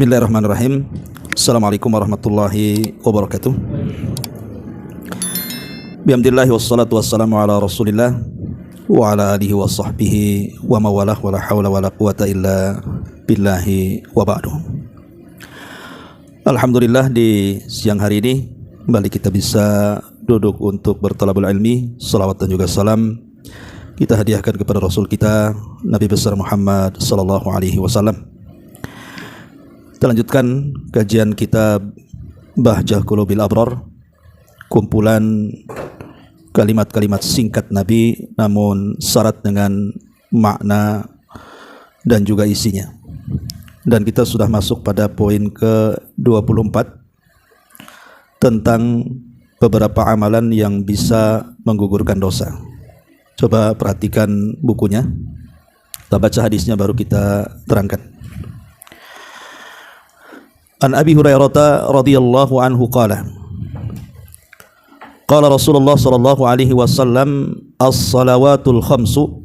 Bismillahirrahmanirrahim. Assalamualaikum warahmatullahi wabarakatuh. Bihamdillahi wassalatu wassalamu ala rasulillah wa ala alihi wa sahbihi wa mawalah wa la hawla wa la quwata illa billahi wa ba'du. Alhamdulillah, di siang hari ini kembali kita bisa duduk untuk bertalabul ilmi. Salawat dan juga salam kita hadiahkan kepada Rasul kita Nabi besar Muhammad sallallahu alaihi wasallam. Kita lanjutkan kajian kitab Bahjah Qulubil Abrar, kumpulan kalimat-kalimat singkat Nabi namun syarat dengan makna dan juga isinya. Dan kita sudah masuk pada poin ke-24 tentang beberapa amalan yang bisa menggugurkan dosa. Coba perhatikan bukunya. Kita baca hadisnya baru kita terangkan. An Abi Hurairah radhiyallahu anhu qala qala Rasulullah sallallahu alaihi wasallam as-salawatul khamsu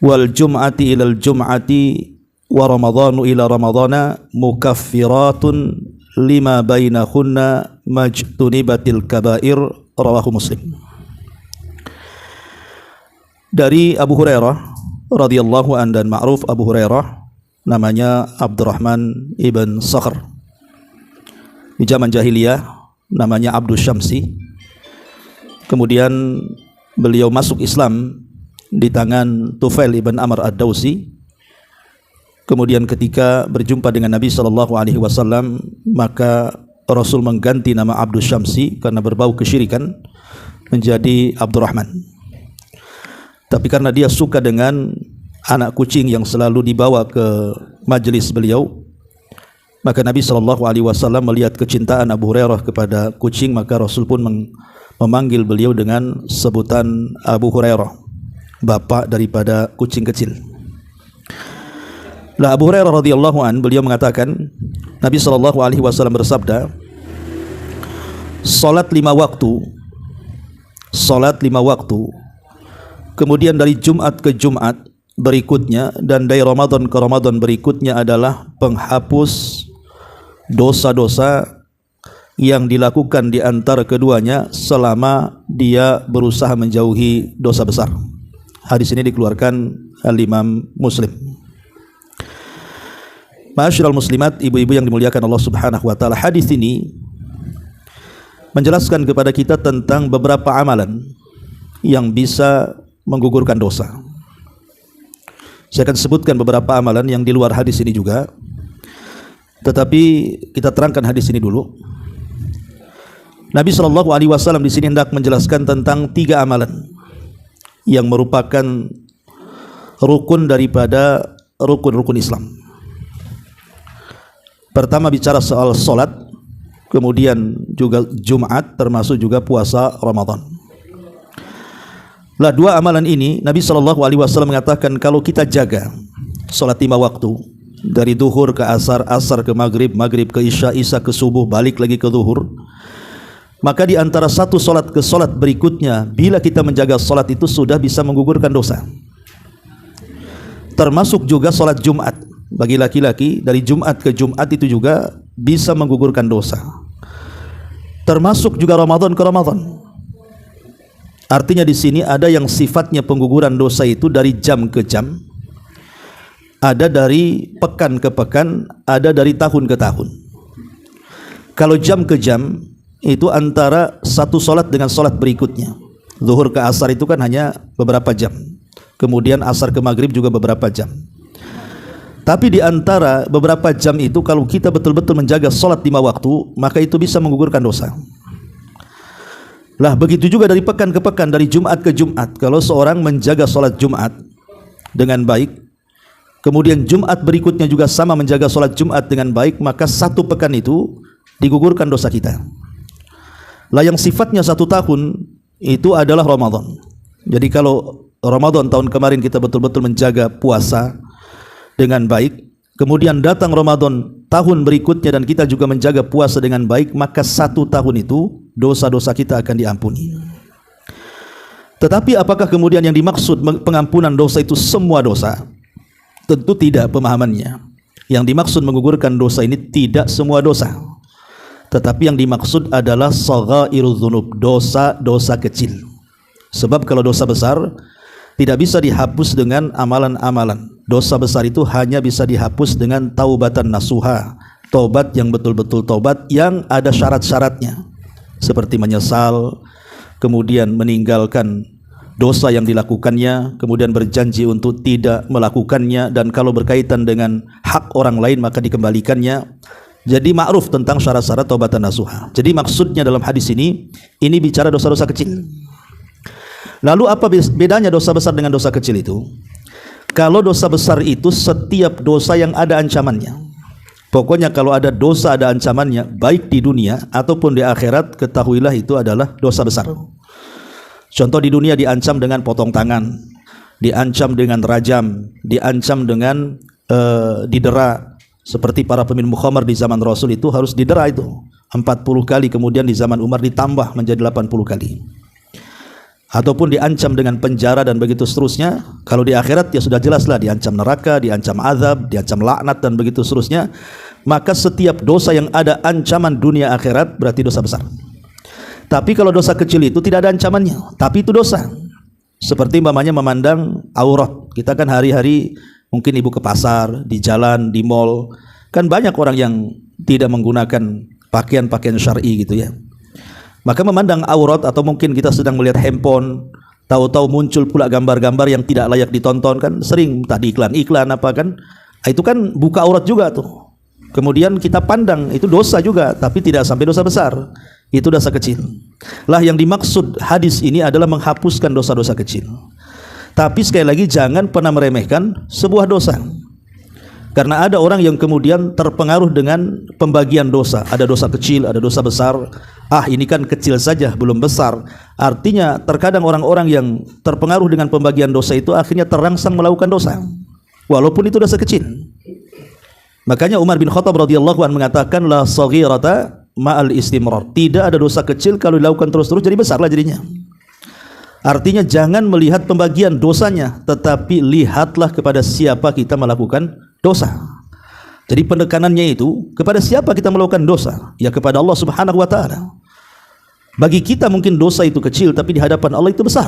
wal jum'ati ilal jum'ati wa ramadhanu ila ramadhana mukaffiratun lima bainahunna majtunibatil kabair, rawahu Muslim. Dari Abu Hurairah radhiyallahu anhu, dan ma'ruf Abu Hurairah namanya Abdurrahman ibn Sakhr. Di zaman jahiliyah namanya Abdus Syamsi. Kemudian beliau masuk Islam di tangan Tufail ibn Amr ad-Dawsi. Kemudian ketika berjumpa dengan Nabi SAW, maka Rasul mengganti nama Abdus Syamsi karena berbau kesyirikan menjadi Abdurrahman. Tapi karena dia suka dengan anak kucing yang selalu dibawa ke majelis beliau, maka Nabi SAW melihat kecintaan Abu Hurairah kepada kucing, maka Rasul pun memanggil beliau dengan sebutan Abu Hurairah, bapak daripada kucing kecil. Lah Abu Hurairah radhiyallahu an, beliau mengatakan Nabi SAW bersabda, salat 5 waktu, kemudian dari Jumat ke Jumat berikutnya dan dari Ramadan ke Ramadan berikutnya adalah penghapus dosa-dosa yang dilakukan di antara keduanya selama dia berusaha menjauhi dosa besar. Hadis ini dikeluarkan Al-Imam Muslim. Ma'asyiral muslimat, ibu-ibu yang dimuliakan Allah Subhanahu wa taala, hadis ini menjelaskan kepada kita tentang beberapa amalan yang bisa menggugurkan dosa. Saya akan sebutkan beberapa amalan yang di luar hadis ini juga, tetapi kita terangkan hadis ini dulu. Nabi SAW di sini hendak menjelaskan tentang 3 amalan yang merupakan rukun daripada rukun-rukun Islam. Pertama bicara soal solat, kemudian juga Jumat, termasuk juga puasa Ramadan. Lah 2 amalan ini Nabi SAW mengatakan kalau kita jaga salat 5 waktu, dari duhur ke asar, asar ke maghrib, maghrib ke isya, isya ke subuh, balik lagi ke duhur, maka di antara satu salat ke salat berikutnya, bila kita menjaga salat itu sudah bisa menggugurkan dosa. Termasuk juga salat Jumat bagi laki-laki, dari Jumat ke Jumat itu juga bisa menggugurkan dosa. Termasuk juga Ramadan ke Ramadan. Artinya di sini ada yang sifatnya pengguguran dosa itu dari jam ke jam, ada dari pekan ke pekan, ada dari tahun ke tahun. Kalau jam ke jam itu antara satu solat dengan solat berikutnya. Zuhur ke asar itu kan hanya beberapa jam, kemudian asar ke maghrib juga beberapa jam. Tapi di antara beberapa jam itu kalau kita betul-betul menjaga solat 5 waktu, maka itu bisa menggugurkan dosa. Lah begitu juga dari pekan ke pekan, dari Jumat ke Jumat. Kalau seorang menjaga sholat Jumat dengan baik, kemudian Jumat berikutnya juga sama menjaga sholat Jumat dengan baik, maka satu pekan itu digugurkan dosa kita. Lah yang sifatnya 1 tahun itu adalah Ramadan. Jadi kalau Ramadan tahun kemarin kita betul-betul menjaga puasa dengan baik, kemudian datang Ramadan tahun berikutnya dan kita juga menjaga puasa dengan baik, maka 1 tahun itu dosa-dosa kita akan diampuni. Tetapi apakah kemudian yang dimaksud pengampunan dosa itu semua dosa? Tentu tidak pemahamannya. Yang dimaksud menggugurkan dosa ini tidak semua dosa, tetapi yang dimaksud adalah saghairudz dzunub, dosa-dosa kecil. Sebab kalau dosa besar tidak bisa dihapus dengan amalan-amalan. Dosa besar itu hanya bisa dihapus dengan taubatan nasuha, taubat yang betul-betul taubat yang ada syarat-syaratnya, seperti menyesal, kemudian meninggalkan dosa yang dilakukannya, kemudian berjanji untuk tidak melakukannya, dan kalau berkaitan dengan hak orang lain maka dikembalikannya. Jadi ma'ruf tentang syarat-syarat taubatan nasuha. Jadi maksudnya dalam hadis ini bicara dosa-dosa kecil. Lalu apa bedanya dosa besar dengan dosa kecil itu? Kalau dosa besar itu setiap dosa yang ada ancamannya. Pokoknya kalau ada dosa ada ancamannya, baik di dunia ataupun di akhirat, ketahuilah itu adalah dosa besar. Contoh, di dunia diancam dengan potong tangan, diancam dengan rajam, diancam dengan didera. Seperti para peminum khamar di zaman Rasul itu harus didera itu 40 kali, kemudian di zaman Umar ditambah menjadi 80 kali. Ataupun diancam dengan penjara dan begitu seterusnya. Kalau di akhirat ya sudah jelaslah, diancam neraka, diancam azab, diancam laknat dan begitu seterusnya. Maka setiap dosa yang ada ancaman dunia akhirat berarti dosa besar. Tapi kalau dosa kecil itu tidak ada ancamannya, tapi itu dosa. Seperti umpamanya memandang aurat. Kita kan hari-hari mungkin ibu ke pasar, di jalan, di mall, kan banyak orang yang tidak menggunakan pakaian-pakaian syar'i gitu ya. Maka memandang aurat, atau mungkin kita sedang melihat handphone, tahu-tahu muncul pula gambar-gambar yang tidak layak ditonton, kan sering tadi iklan-iklan apa kan, itu kan buka aurat juga tuh. Kemudian kita pandang itu dosa juga, tapi tidak sampai dosa besar, itu dosa kecil. Lah yang dimaksud hadis ini adalah menghapuskan dosa-dosa kecil. Tapi sekali lagi jangan pernah meremehkan sebuah dosa. Karena ada orang yang kemudian terpengaruh dengan pembagian dosa. Ada dosa kecil, ada dosa besar. Ah, ini kan kecil saja, belum besar. Artinya terkadang orang-orang yang terpengaruh dengan pembagian dosa itu akhirnya terangsang melakukan dosa, walaupun itu dosa kecil. Makanya Umar bin Khattab radhiyallahu anhu mengatakan, la saghirata ma'al istimrar. Tidak ada dosa kecil kalau dilakukan terus-terus jadi besarlah jadinya. Artinya jangan melihat pembagian dosanya, tetapi lihatlah kepada siapa kita melakukan dosa. Jadi penekanannya itu kepada siapa kita melakukan dosa? Ya kepada Allah Subhanahu wa taala. Bagi kita mungkin dosa itu kecil, tapi di hadapan Allah itu besar.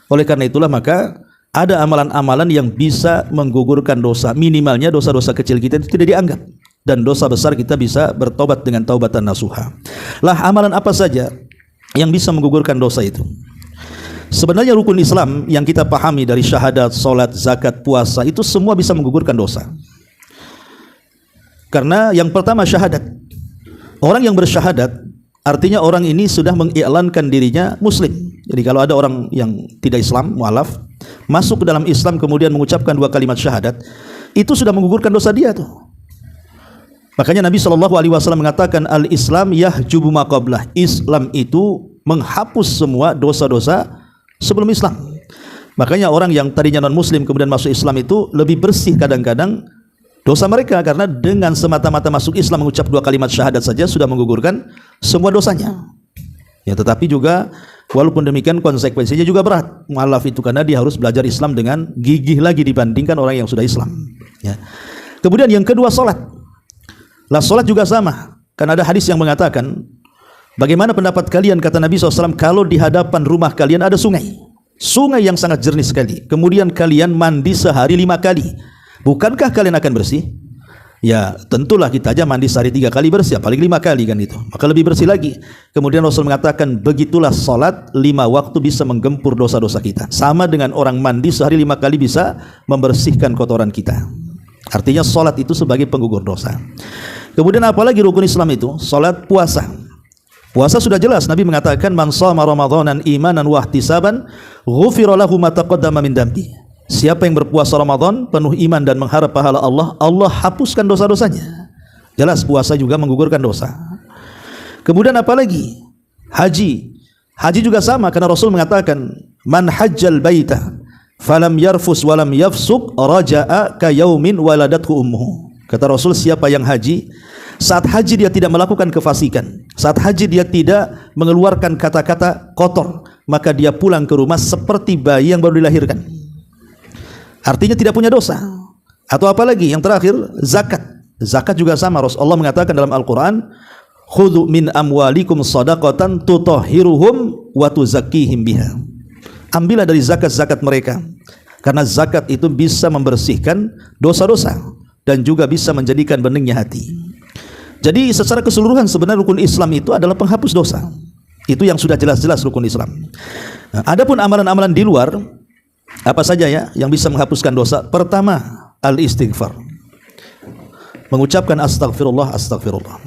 Oleh karena itulah maka ada amalan-amalan yang bisa menggugurkan dosa. Minimalnya dosa-dosa kecil kita itu tidak dianggap, dan dosa besar kita bisa bertobat dengan taubatan nasuha. Lah amalan apa saja yang bisa menggugurkan dosa itu? Sebenarnya rukun Islam yang kita pahami dari syahadat, salat, zakat, puasa itu semua bisa menggugurkan dosa. Karena yang pertama syahadat. Orang yang bersyahadat artinya orang ini sudah mengiklankan dirinya muslim. Jadi kalau ada orang yang tidak Islam, mualaf, masuk ke dalam Islam kemudian mengucapkan 2 kalimat syahadat, itu sudah menggugurkan dosa dia tuh. Makanya Nabi SAW mengatakan, al-Islam yahjubu ma qablah. Islam itu menghapus semua dosa-dosa sebelum Islam. Makanya orang yang tadinya non muslim kemudian masuk Islam itu lebih bersih kadang-kadang dosa mereka, karena dengan semata-mata masuk Islam mengucap 2 kalimat syahadat saja sudah menggugurkan semua dosanya. Ya, tetapi juga walaupun demikian konsekuensinya juga berat. Mualaf itu karena dia harus belajar Islam dengan gigih lagi dibandingkan orang yang sudah Islam. Ya. Kemudian yang kedua salat. Lah salat juga sama. Karena ada hadis yang mengatakan, bagaimana pendapat kalian, kata Nabi SAW, kalau di hadapan rumah kalian ada sungai, sungai yang sangat jernih sekali, kemudian kalian mandi sehari 5 kali, bukankah kalian akan bersih? Ya tentulah, kita aja mandi sehari 3 kali bersih, apalagi 5 kali kan itu, maka lebih bersih lagi. Kemudian Rasul mengatakan, begitulah salat 5 waktu bisa menggempur dosa-dosa kita, sama dengan orang mandi sehari 5 kali bisa membersihkan kotoran kita. Artinya salat itu sebagai penggugur dosa. Kemudian apalagi rukun Islam itu? Salat, puasa. Puasa sudah jelas, Nabi mengatakan, man shoma ramadhanan imanan wa ihtisaban ghufira lahu ma taqaddama min dambi. Siapa yang berpuasa Ramadan penuh iman dan mengharap pahala Allah, Allah hapuskan dosa-dosanya. Jelas puasa juga menggugurkan dosa. Kemudian apalagi? Haji. Haji juga sama, karena Rasul mengatakan, man hajjal baita falam yarfus walam yafsuk raja'a ka yaumin waladathu ummuhu. Kata Rasul, siapa yang haji, saat haji dia tidak melakukan kefasikan, saat haji dia tidak mengeluarkan kata-kata kotor, maka dia pulang ke rumah seperti bayi yang baru dilahirkan. Artinya tidak punya dosa. Atau apalagi yang terakhir, zakat. Zakat juga sama. Rasulullah mengatakan dalam Al-Quran, khudhu min amwalikum shadaqatan tutahhiruhum wa tuzakkihim biha. Ambillah dari zakat-zakat mereka, karena zakat itu bisa membersihkan dosa-dosa dan juga bisa menjadikan beningnya hati. Jadi secara keseluruhan sebenarnya rukun Islam itu adalah penghapus dosa. Itu yang sudah jelas-jelas rukun Islam. Nah, adapun amalan-amalan di luar, apa saja ya yang bisa menghapuskan dosa? Pertama, al-istighfar. Mengucapkan astagfirullah, astagfirullah.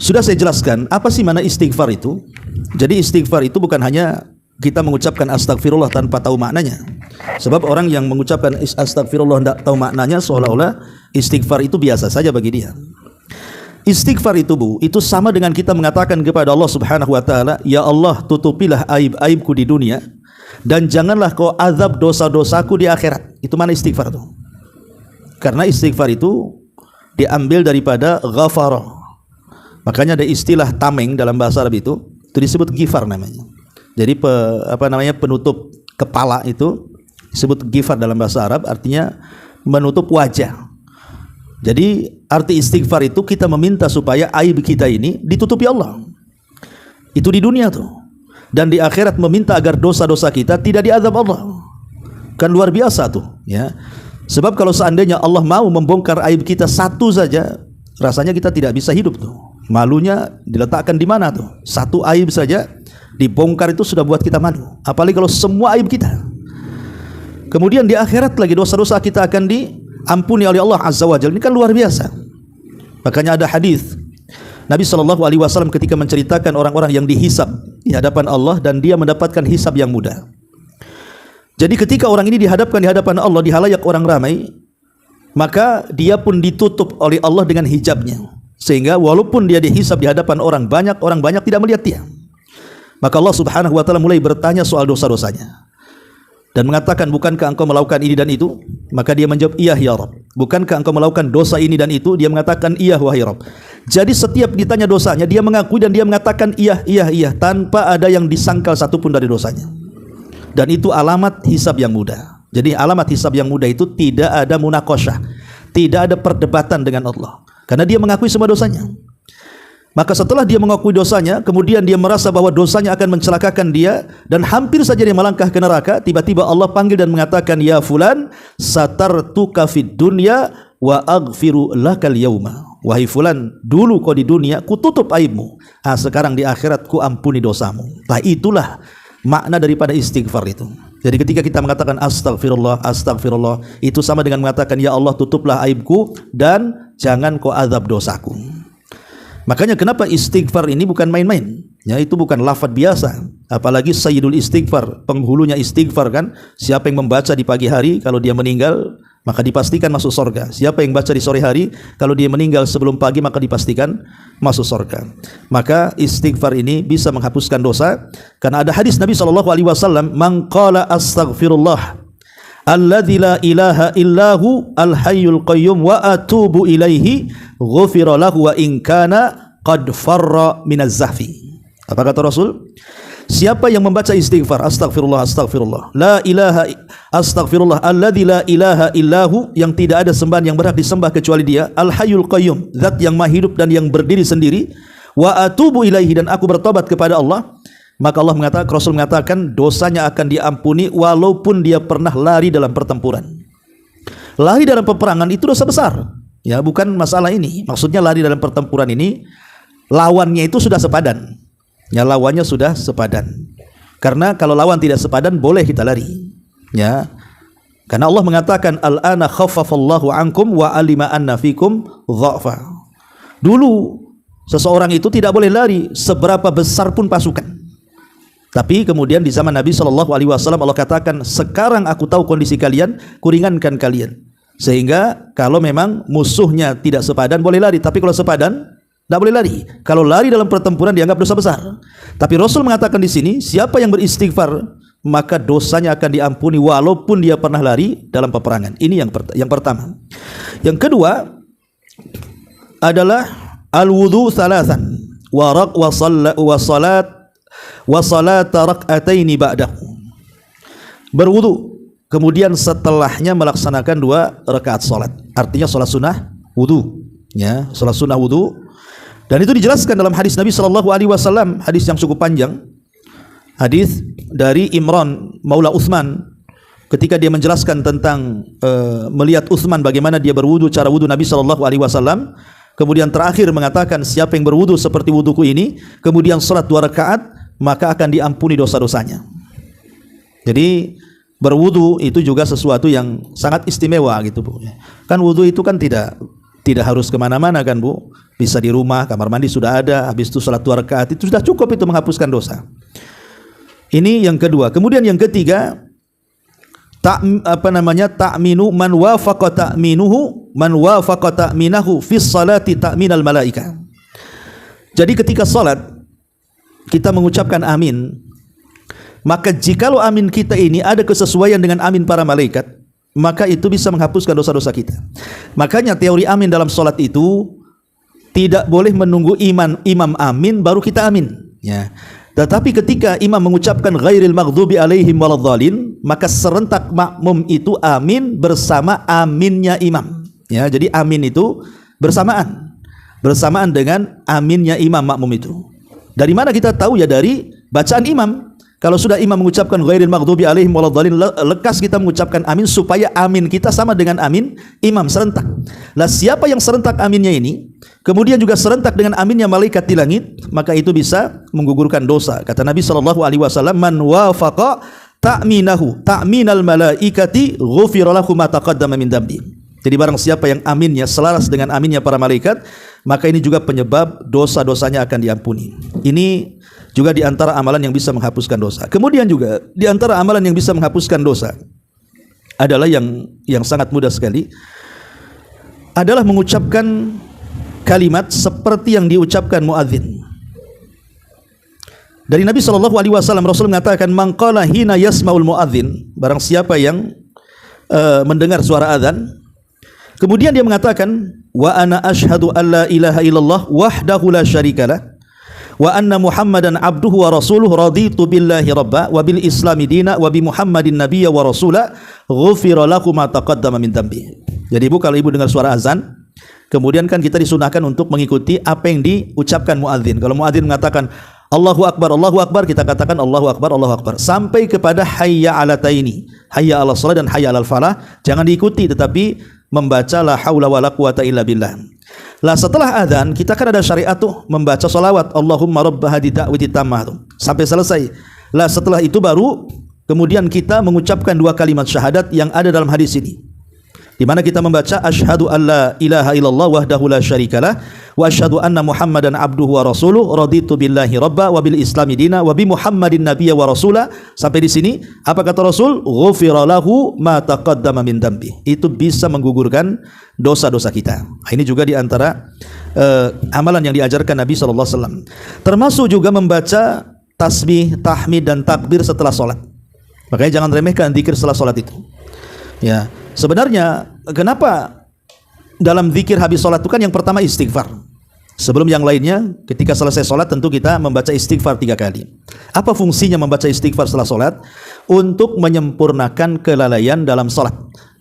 Sudah saya jelaskan apa sih makna istighfar itu. Jadi istighfar itu bukan hanya kita mengucapkan astagfirullah tanpa tahu maknanya. Sebab orang yang mengucapkan astagfirullah tidak tahu maknanya, seolah-olah istighfar itu biasa saja bagi dia. Istighfar itu itu sama dengan kita mengatakan kepada Allah Subhanahu wa taala, ya Allah, tutupilah aib-aibku di dunia dan janganlah kau azab dosa-dosaku di akhirat. Itu mana istighfar itu. Karena istighfar itu diambil daripada ghafara. Makanya ada istilah tameng dalam bahasa Arab itu disebut ghifar namanya. Jadi penutup kepala itu disebut ghifar dalam bahasa Arab, artinya menutup wajah. Jadi arti istighfar itu kita meminta supaya aib kita ini ditutupi Allah. Itu di dunia tuh. Dan di akhirat meminta agar dosa-dosa kita tidak diazab Allah. Kan luar biasa tuh, ya. Sebab kalau seandainya Allah mau membongkar aib kita satu saja, rasanya kita tidak bisa hidup tuh. Malunya diletakkan di mana tuh? Satu aib saja dibongkar itu sudah buat kita malu. Apalagi kalau semua aib kita. Kemudian di akhirat lagi dosa-dosa kita akan diampuni oleh Allah Azza wa Jalla. Ini kan luar biasa. Makanya ada hadis Nabi SAW ketika menceritakan orang-orang yang dihisab di hadapan Allah dan dia mendapatkan hisab yang mudah. Jadi ketika orang ini dihadapkan di hadapan Allah di halayak orang ramai, maka dia pun ditutup oleh Allah dengan hijabnya, sehingga walaupun dia dihisab di hadapan orang banyak tidak melihat dia. Maka Allah Subhanahu wa taala mulai bertanya soal dosa-dosanya dan mengatakan, bukankah engkau melakukan ini dan itu? Maka dia menjawab, iya ya Rabb. Bukankah engkau melakukan dosa ini dan itu? Dia mengatakan, iya wahai Rabb. Jadi setiap ditanya dosanya, dia mengakui dan dia mengatakan iya tanpa ada yang disangkal satupun dari dosanya. Dan itu alamat hisab yang mudah. Jadi alamat hisab yang mudah itu tidak ada munakosyah, tidak ada perdebatan dengan Allah, karena dia mengakui semua dosanya. Maka setelah dia mengakui dosanya, kemudian dia merasa bahwa dosanya akan mencelakakan dia dan hampir saja dia melangkah ke neraka, tiba-tiba Allah panggil dan mengatakan, ya fulan, satartuka fid dunya wa aghfiru lakal yauma. Wahai fulan, dulu kau di dunia ku tutup aibmu, sekarang di akhirat ku ampuni dosamu. Nah, itulah makna daripada istighfar itu. Jadi ketika kita mengatakan astagfirullah, astagfirullah, itu sama dengan mengatakan, ya Allah, tutuplah aibku dan jangan kau azab dosaku. Makanya kenapa istighfar ini bukan main-main, ya, itu bukan lafaz biasa. Apalagi sayyidul istighfar, penghulunya istighfar kan. Siapa yang membaca di pagi hari, kalau dia meninggal maka dipastikan masuk surga. Siapa yang baca di sore hari, kalau dia meninggal sebelum pagi maka dipastikan masuk surga. Maka istighfar ini bisa menghapuskan dosa, karena ada hadis Nabi SAW, man qala astaghfirullah alladzi la ilaha illahu al-hayyul qayyum wa atubu ilaihi ghufira lahu wa in kana qad farra minaz zahfi. Apa kata Rasul? Siapa yang membaca istighfar, astagfirullah, astagfirullah, la ilaha, astagfirullah alladzi la ilaha illahu, yang tidak ada sembahan yang berhak disembah kecuali dia, al-hayyul qayyum, zat yang maha hidup dan yang berdiri sendiri, wa atubu ilaihi, dan aku bertobat kepada Allah, maka Allah mengatakan, Rasul mengatakan, dosanya akan diampuni walaupun dia pernah lari dalam pertempuran. Lari dalam peperangan itu dosa besar, ya, bukan masalah ini. Maksudnya lari dalam pertempuran ini lawannya itu sudah sepadan, ya, lawannya sudah sepadan. Karena kalau lawan tidak sepadan boleh kita lari, ya. Karena Allah mengatakan, al-ana khaffafallahu ankum wa alima anna fikum dha'fa. Dulu seseorang itu tidak boleh lari seberapa besar pun pasukan. Tapi kemudian di zaman Nabi SAW Allah katakan, sekarang aku tahu kondisi kalian, kuringankan kalian. Sehingga kalau memang musuhnya tidak sepadan boleh lari, tapi kalau sepadan tidak boleh lari. Kalau lari dalam pertempuran dianggap dosa besar. Tapi Rasul mengatakan di sini, siapa yang beristighfar maka dosanya akan diampuni walaupun dia pernah lari dalam peperangan. Ini yang pertama. Yang kedua adalah al-wudu thalathan wa salat rak'ataini ba'dahu. Berwudu kemudian setelahnya melaksanakan 2 rakaat salat. Artinya salat sunnah wudu, ya, salat sunnah wudu. Dan itu dijelaskan dalam hadis Nabi sallallahu alaihi wasallam, hadis yang cukup panjang. Hadis dari Imran Maula Utsman ketika dia menjelaskan tentang melihat Utsman bagaimana dia berwudu, cara wudu Nabi sallallahu alaihi wasallam. Kemudian terakhir mengatakan, siapa yang berwudu seperti wuduku ini, kemudian salat 2 rakaat, maka akan diampuni dosa-dosanya. Jadi berwudu itu juga sesuatu yang sangat istimewa gitu, Bu. Kan wudu itu kan tidak harus kemana-mana kan, Bu. Bisa di rumah, kamar mandi sudah ada, habis itu salat 2 rakaat itu sudah cukup, itu menghapuskan dosa. Ini yang kedua. Kemudian yang ketiga, ta'minu man wafaqa ta'minahu fi sholati ta'minal malaika. Jadi ketika salat kita mengucapkan amin, maka jikalau amin kita ini ada kesesuaian dengan amin para malaikat, maka itu bisa menghapuskan dosa-dosa kita. Makanya teori amin dalam salat itu tidak boleh menunggu imam amin baru kita amin, ya. Tetapi ketika imam mengucapkan ghairil maghdubi alaihim waladhdallin, maka serentak makmum itu amin bersama aminnya imam, ya. Jadi amin itu bersamaan dengan aminnya imam makmum itu. Dari mana kita tahu? Ya dari bacaan imam. Kalau sudah imam mengucapkan ghairil maghdubi alaihim waladhdallin, lekas kita mengucapkan amin supaya amin kita sama dengan amin imam, serentak. Lah siapa yang serentak aminnya ini, kemudian juga serentak dengan aminnya malaikat di langit, maka itu bisa menggugurkan dosa. Kata Nabi sallallahu alaihi wasallam, man wafaqa ta'minal malaikati ghufira lahu ma taqaddama min dambi. Jadi barang siapa yang aminnya selaras dengan aminnya para malaikat, maka ini juga penyebab dosa-dosanya akan diampuni. Ini juga di antara amalan yang bisa menghapuskan dosa. Kemudian juga di antara amalan yang bisa menghapuskan dosa adalah yang sangat mudah sekali, adalah mengucapkan kalimat seperti yang diucapkan muadzin. Dari Nabi sallallahu alaihi wasallam, Rasul mengatakan, man qala hina yasmaul muadzin, barang siapa yang mendengar suara azan, kemudian dia mengatakan, wa ana asyhadu alla ilaha illallah wahdahu la syarikalah wa anna Muhammadan abduhu wa rasuluh, raditu billahi rabba wa bil islami dina wa bi Muhammadin nabiyya wa rasula, ghufira lahu ma taqaddama min dambi. Jadi Bu, kalau Ibu dengar suara azan, kemudian kan kita disunahkan untuk mengikuti apa yang diucapkan muadzin. Kalau muadzin mengatakan Allahu Akbar, kita katakan Allahu Akbar, sampai kepada hayya ala taini, hayya ala shalah dan hayya ala falah, jangan diikuti, tetapi membaca la haula wala quwata illa billah. Lah setelah azan kita kan ada syariat tuh membaca salawat Allahumma rabb hadhihi da'wati tammah sampai selesai. Lah setelah itu baru kemudian kita mengucapkan 2 kalimat syahadat yang ada dalam hadis ini, di mana kita membaca asyhadu alla ilaha illallah wahdahu la syarikalah wa asyhadu anna Muhammadan abduhu wa rasuluh, raditu billahi rabba wa bil islami dina wa bi Muhammadin nabiyya wa rasula. Sampai di sini apa kata Rasul? Ghufira lahu ma taqaddama min dambi. Itu bisa menggugurkan dosa-dosa kita. Nah, ini juga di antara amalan yang diajarkan Nabi sallallahu alaihi wasallam. Termasuk juga membaca tasbih, tahmid dan takbir setelah salat. Makanya jangan remehkan zikir setelah salat itu. Ya, sebenarnya kenapa dalam zikir habis sholat itu kan yang pertama istighfar. Sebelum yang lainnya, ketika selesai sholat tentu kita membaca istighfar 3 kali. Apa fungsinya membaca istighfar setelah sholat? Untuk menyempurnakan kelalaian dalam sholat.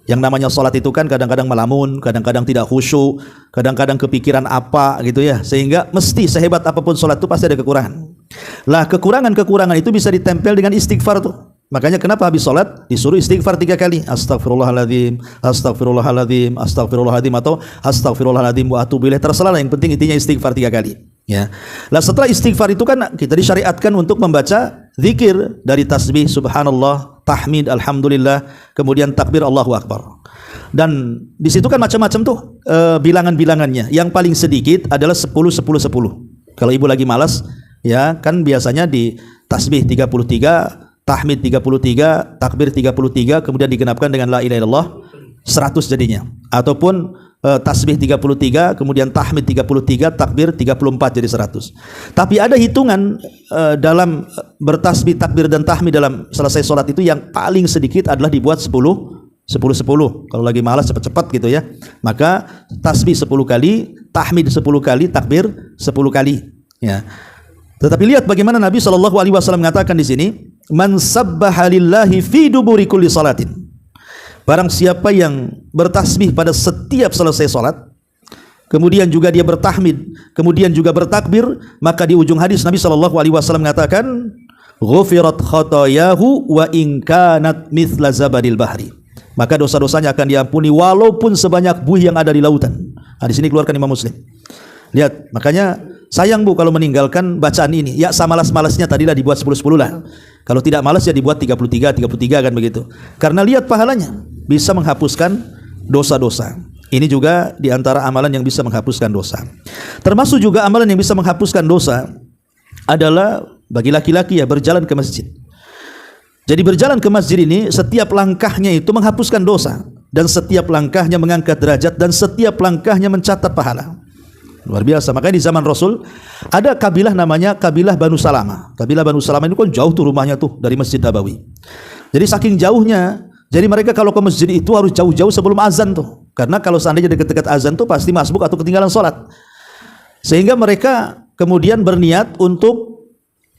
Yang namanya sholat itu kan kadang-kadang melamun, kadang-kadang tidak khusyuk, kadang-kadang kepikiran apa gitu ya. Sehingga mesti sehebat apapun sholat itu pasti ada kekurangan. Lah kekurangan-kekurangan itu bisa ditempel dengan istighfar tuh. Makanya kenapa habis sholat disuruh istighfar 3 kali, astagfirullahaladzim, astagfirullahaladzim, astagfirullahaladzim, atau astagfirullahaladzim wa atubu ilaih, terserah, yang penting intinya istighfar 3 kali. Ya. Lah setelah istighfar itu kan kita disyariatkan untuk membaca zikir dari tasbih subhanallah, tahmid alhamdulillah, kemudian takbir Allahu Akbar. Dan di situ kan macam-macam tuh bilangan-bilangannya. Yang paling sedikit adalah 10 10 10. Kalau Ibu lagi malas, ya kan biasanya di tasbih 33, tahmid 33, takbir 33, kemudian digenapkan dengan la ilaha illallah 100 jadinya. Ataupun tasbih 33, kemudian tahmid 33, takbir 34 jadi 100. Tapi ada hitungan dalam bertasbih, takbir dan tahmid dalam selesai sholat itu yang paling sedikit adalah dibuat 10 10 10. Kalau lagi malas cepat-cepat gitu ya, maka tasbih 10 kali, tahmid 10 kali, takbir 10 kali ya. Tetapi lihat bagaimana Nabi sallallahu alaihi wasallam mengatakan di sini, man sabbaha lillahi fi duburi kulli salatin. Barang siapa yang bertasbih pada setiap selesai salat, kemudian juga dia bertahmid, kemudian juga bertakbir, maka di ujung hadis Nabi SAW mengatakan, ghufirat khotoyahu wa in kanat mithla zabadil bahri. Maka dosa-dosanya akan diampuni walaupun sebanyak buih yang ada di lautan. Nah, di sini keluarkan Imam Muslim. Lihat, makanya sayang Bu kalau meninggalkan bacaan ini. Ya samalas-malasnya tadilah dibuat 10-10 lah. Kalau tidak malas ya dibuat 33 kan begitu. Karena lihat pahalanya, bisa menghapuskan dosa-dosa. Ini juga diantara amalan yang bisa menghapuskan dosa. Termasuk juga amalan yang bisa menghapuskan dosa adalah bagi laki-laki ya berjalan ke masjid. Jadi berjalan ke masjid ini setiap langkahnya itu menghapuskan dosa, dan setiap langkahnya mengangkat derajat, dan setiap langkahnya mencatat pahala. Luar biasa. Makanya di zaman Rasul ada kabilah namanya kabilah Banu Salamah. Kabilah Banu Salamah itu kan jauh tuh rumahnya tuh dari Masjid Nabawi. Jadi saking jauhnya, jadi mereka kalau ke masjid itu harus jauh-jauh sebelum azan tuh. Karena kalau seandainya dekat-dekat azan tuh pasti masbuk atau ketinggalan sholat. Sehingga mereka kemudian berniat untuk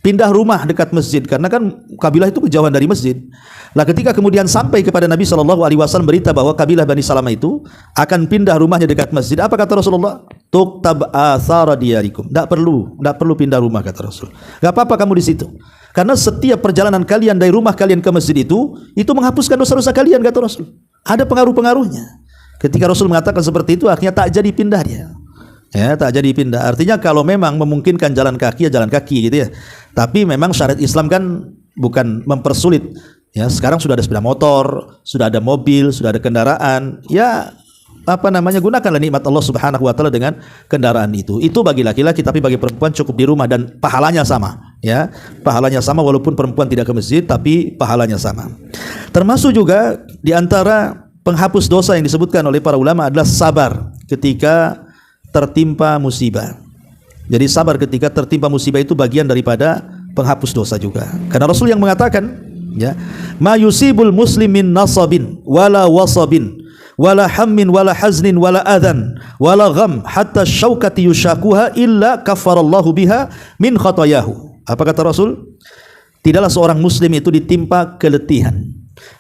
pindah rumah dekat masjid, karena kan kabilah itu kejauhan dari masjid. Nah, ketika kemudian sampai kepada Nabi SAW berita bahwa kabilah Bani Salamah itu akan pindah rumahnya dekat masjid, apa kata Rasulullah? Tuktab athara diyarikum. Tidak perlu pindah rumah, kata Rasul. Gak apa-apa kamu di situ, karena setiap perjalanan kalian dari rumah kalian ke masjid itu menghapuskan dosa-dosa kalian, kata Rasul. Ada pengaruh-pengaruhnya. Ketika Rasul mengatakan seperti itu, akhirnya tak jadi pindah dia. Ya, tak jadi pindah. Artinya kalau memang memungkinkan jalan kaki ya jalan kaki gitu ya. Tapi memang syariat Islam kan bukan mempersulit. Ya, sekarang sudah ada sepeda motor, sudah ada mobil, sudah ada kendaraan. Ya, gunakanlah nikmat Allah Subhanahu wa taala dengan kendaraan itu. Itu bagi laki-laki, tapi bagi perempuan cukup di rumah dan pahalanya sama. Ya, pahalanya sama walaupun perempuan tidak ke masjid, tapi pahalanya sama. Termasuk juga di antara penghapus dosa yang disebutkan oleh para ulama adalah sabar ketika tertimpa musibah. Jadi sabar ketika tertimpa musibah itu bagian daripada penghapus dosa juga. Karena Rasul yang mengatakan, ya, ma yusibul muslimin nasabin wala wasabin wala hammin wala haznin wala adhan wala gham hatta syaukati yushakuha illa kafarallahu biha min khatayahu. Apa kata Rasul? Tidaklah seorang muslim itu ditimpa keletihan,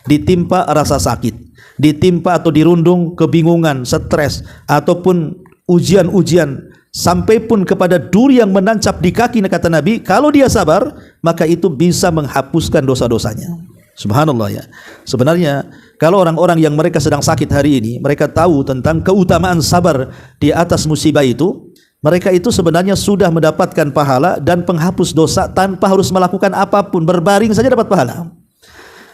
ditimpa rasa sakit, ditimpa atau dirundung kebingungan, stres, ataupun ujian-ujian, sampai pun kepada duri yang menancap di kaki, kata Nabi, kalau dia sabar maka itu bisa menghapuskan dosa-dosanya. Subhanallah ya. Sebenarnya kalau orang-orang yang mereka sedang sakit hari ini, mereka tahu tentang keutamaan sabar di atas musibah itu, mereka itu sebenarnya sudah mendapatkan pahala dan penghapus dosa tanpa harus melakukan apapun. Berbaring saja dapat pahala,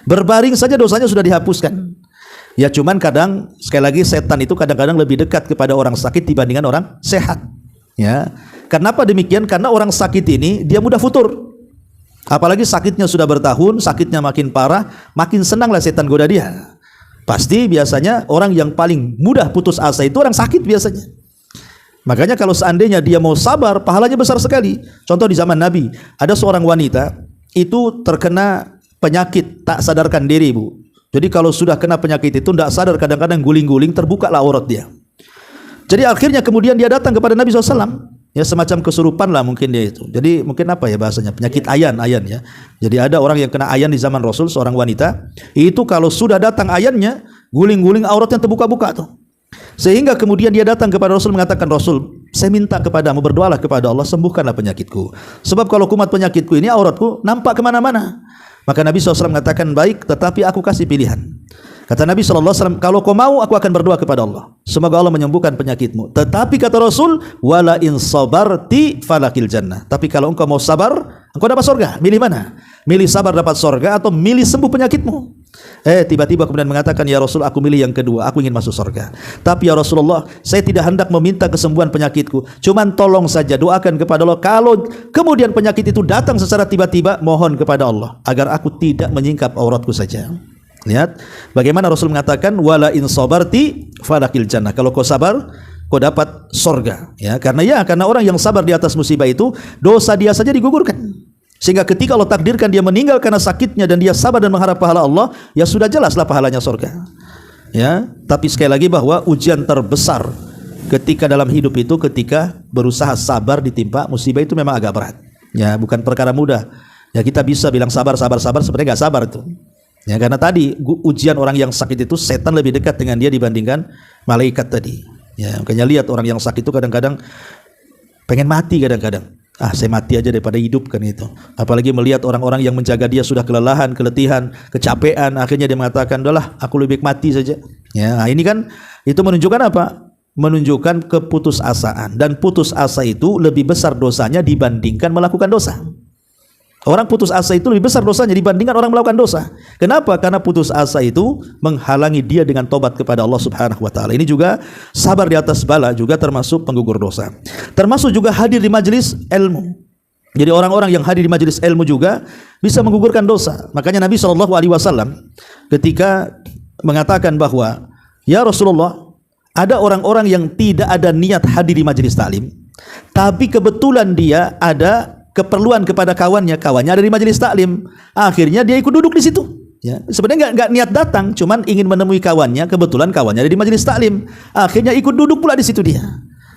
berbaring saja dosanya sudah dihapuskan. Ya, cuman kadang sekali lagi setan itu kadang-kadang lebih dekat kepada orang sakit dibandingkan orang sehat. Ya, kenapa demikian? Karena orang sakit ini dia mudah futur. Apalagi sakitnya sudah bertahun, sakitnya makin parah, makin senanglah setan goda dia. Pasti biasanya orang yang paling mudah putus asa itu orang sakit biasanya. Makanya kalau seandainya dia mau sabar, pahalanya besar sekali. Contoh di zaman Nabi, ada seorang wanita itu terkena penyakit tak sadarkan diri, Bu. Jadi kalau sudah kena penyakit itu tidak sadar, kadang-kadang guling-guling terbuka lah aurat dia. Jadi akhirnya kemudian dia datang kepada Nabi SAW. Ya, semacam kesurupan lah mungkin dia itu. Jadi mungkin apa ya bahasanya, penyakit ayan ya. Jadi ada orang yang kena ayan di zaman Rasul, seorang wanita. Itu kalau sudah datang ayannya, guling-guling auratnya terbuka-buka tuh. Sehingga kemudian dia datang kepada Rasul mengatakan, Rasul, saya minta kepadamu, berdoalah kepada Allah, sembuhkanlah penyakitku. Sebab kalau kumat penyakitku ini, auratku nampak kemana-mana. Maka Nabi SAW mengatakan, baik, tetapi aku kasih pilihan. Kata Nabi SAW, kalau kau mau, aku akan berdoa kepada Allah, semoga Allah menyembuhkan penyakitmu. Tetapi kata Rasul, wala in sabarti falakil jannah. Tapi kalau engkau mau sabar, engkau dapat surga. Milih mana? Milih sabar dapat surga atau milih sembuh penyakitmu? Tiba-tiba kemudian mengatakan, ya Rasul, aku milih yang kedua, aku ingin masuk surga. Tapi ya Rasulullah, saya tidak hendak meminta kesembuhan penyakitku, cuman tolong saja doakan kepada Allah, kalau kemudian penyakit itu datang secara tiba-tiba, mohon kepada Allah agar aku tidak menyingkap auratku saja. Lihat bagaimana Rasul mengatakan, wala in sabarti falakil jannah. Kalau kau sabar, kau dapat surga. Ya, karena orang yang sabar di atas musibah itu, dosa dia saja digugurkan. Sehingga ketika Allah takdirkan dia meninggal karena sakitnya dan dia sabar dan mengharap pahala Allah, ya sudah jelaslah pahalanya surga. Ya, tapi sekali lagi bahwa ujian terbesar ketika dalam hidup itu ketika berusaha sabar ditimpa musibah itu memang agak berat. Ya, bukan perkara mudah. Ya, kita bisa bilang sabar, sebenarnya enggak sabar itu. Ya, karena tadi ujian orang yang sakit itu setan lebih dekat dengan dia dibandingkan malaikat tadi. Ya, makanya lihat orang yang sakit itu kadang-kadang pengen mati kadang-kadang. Saya mati aja daripada hidup kan itu. Apalagi melihat orang-orang yang menjaga dia sudah kelelahan, keletihan, kecapean, akhirnya dia mengatakan, "Udahlah, aku lebih baik mati saja." Ya, ini kan itu menunjukkan apa? Menunjukkan keputusasaan, dan putus asa itu lebih besar dosanya dibandingkan melakukan dosa. Orang putus asa itu lebih besar dosanya dibandingkan orang melakukan dosa. Kenapa? Karena putus asa itu menghalangi dia dengan tobat kepada Allah Subhanahu wa taala. Ini juga sabar di atas bala juga termasuk penggugur dosa. Termasuk juga hadir di majelis ilmu. Jadi orang-orang yang hadir di majelis ilmu juga bisa menggugurkan dosa. Makanya Nabi SAW ketika mengatakan bahwa, "Ya Rasulullah, ada orang-orang yang tidak ada niat hadir di majelis taklim, tapi kebetulan dia ada keperluan kepada kawannya ada di majelis taklim, akhirnya dia ikut duduk di situ." Ya, sebenarnya nggak niat datang, cuman ingin menemui kawannya, kebetulan kawannya ada di majelis taklim, akhirnya ikut duduk pula di situ dia.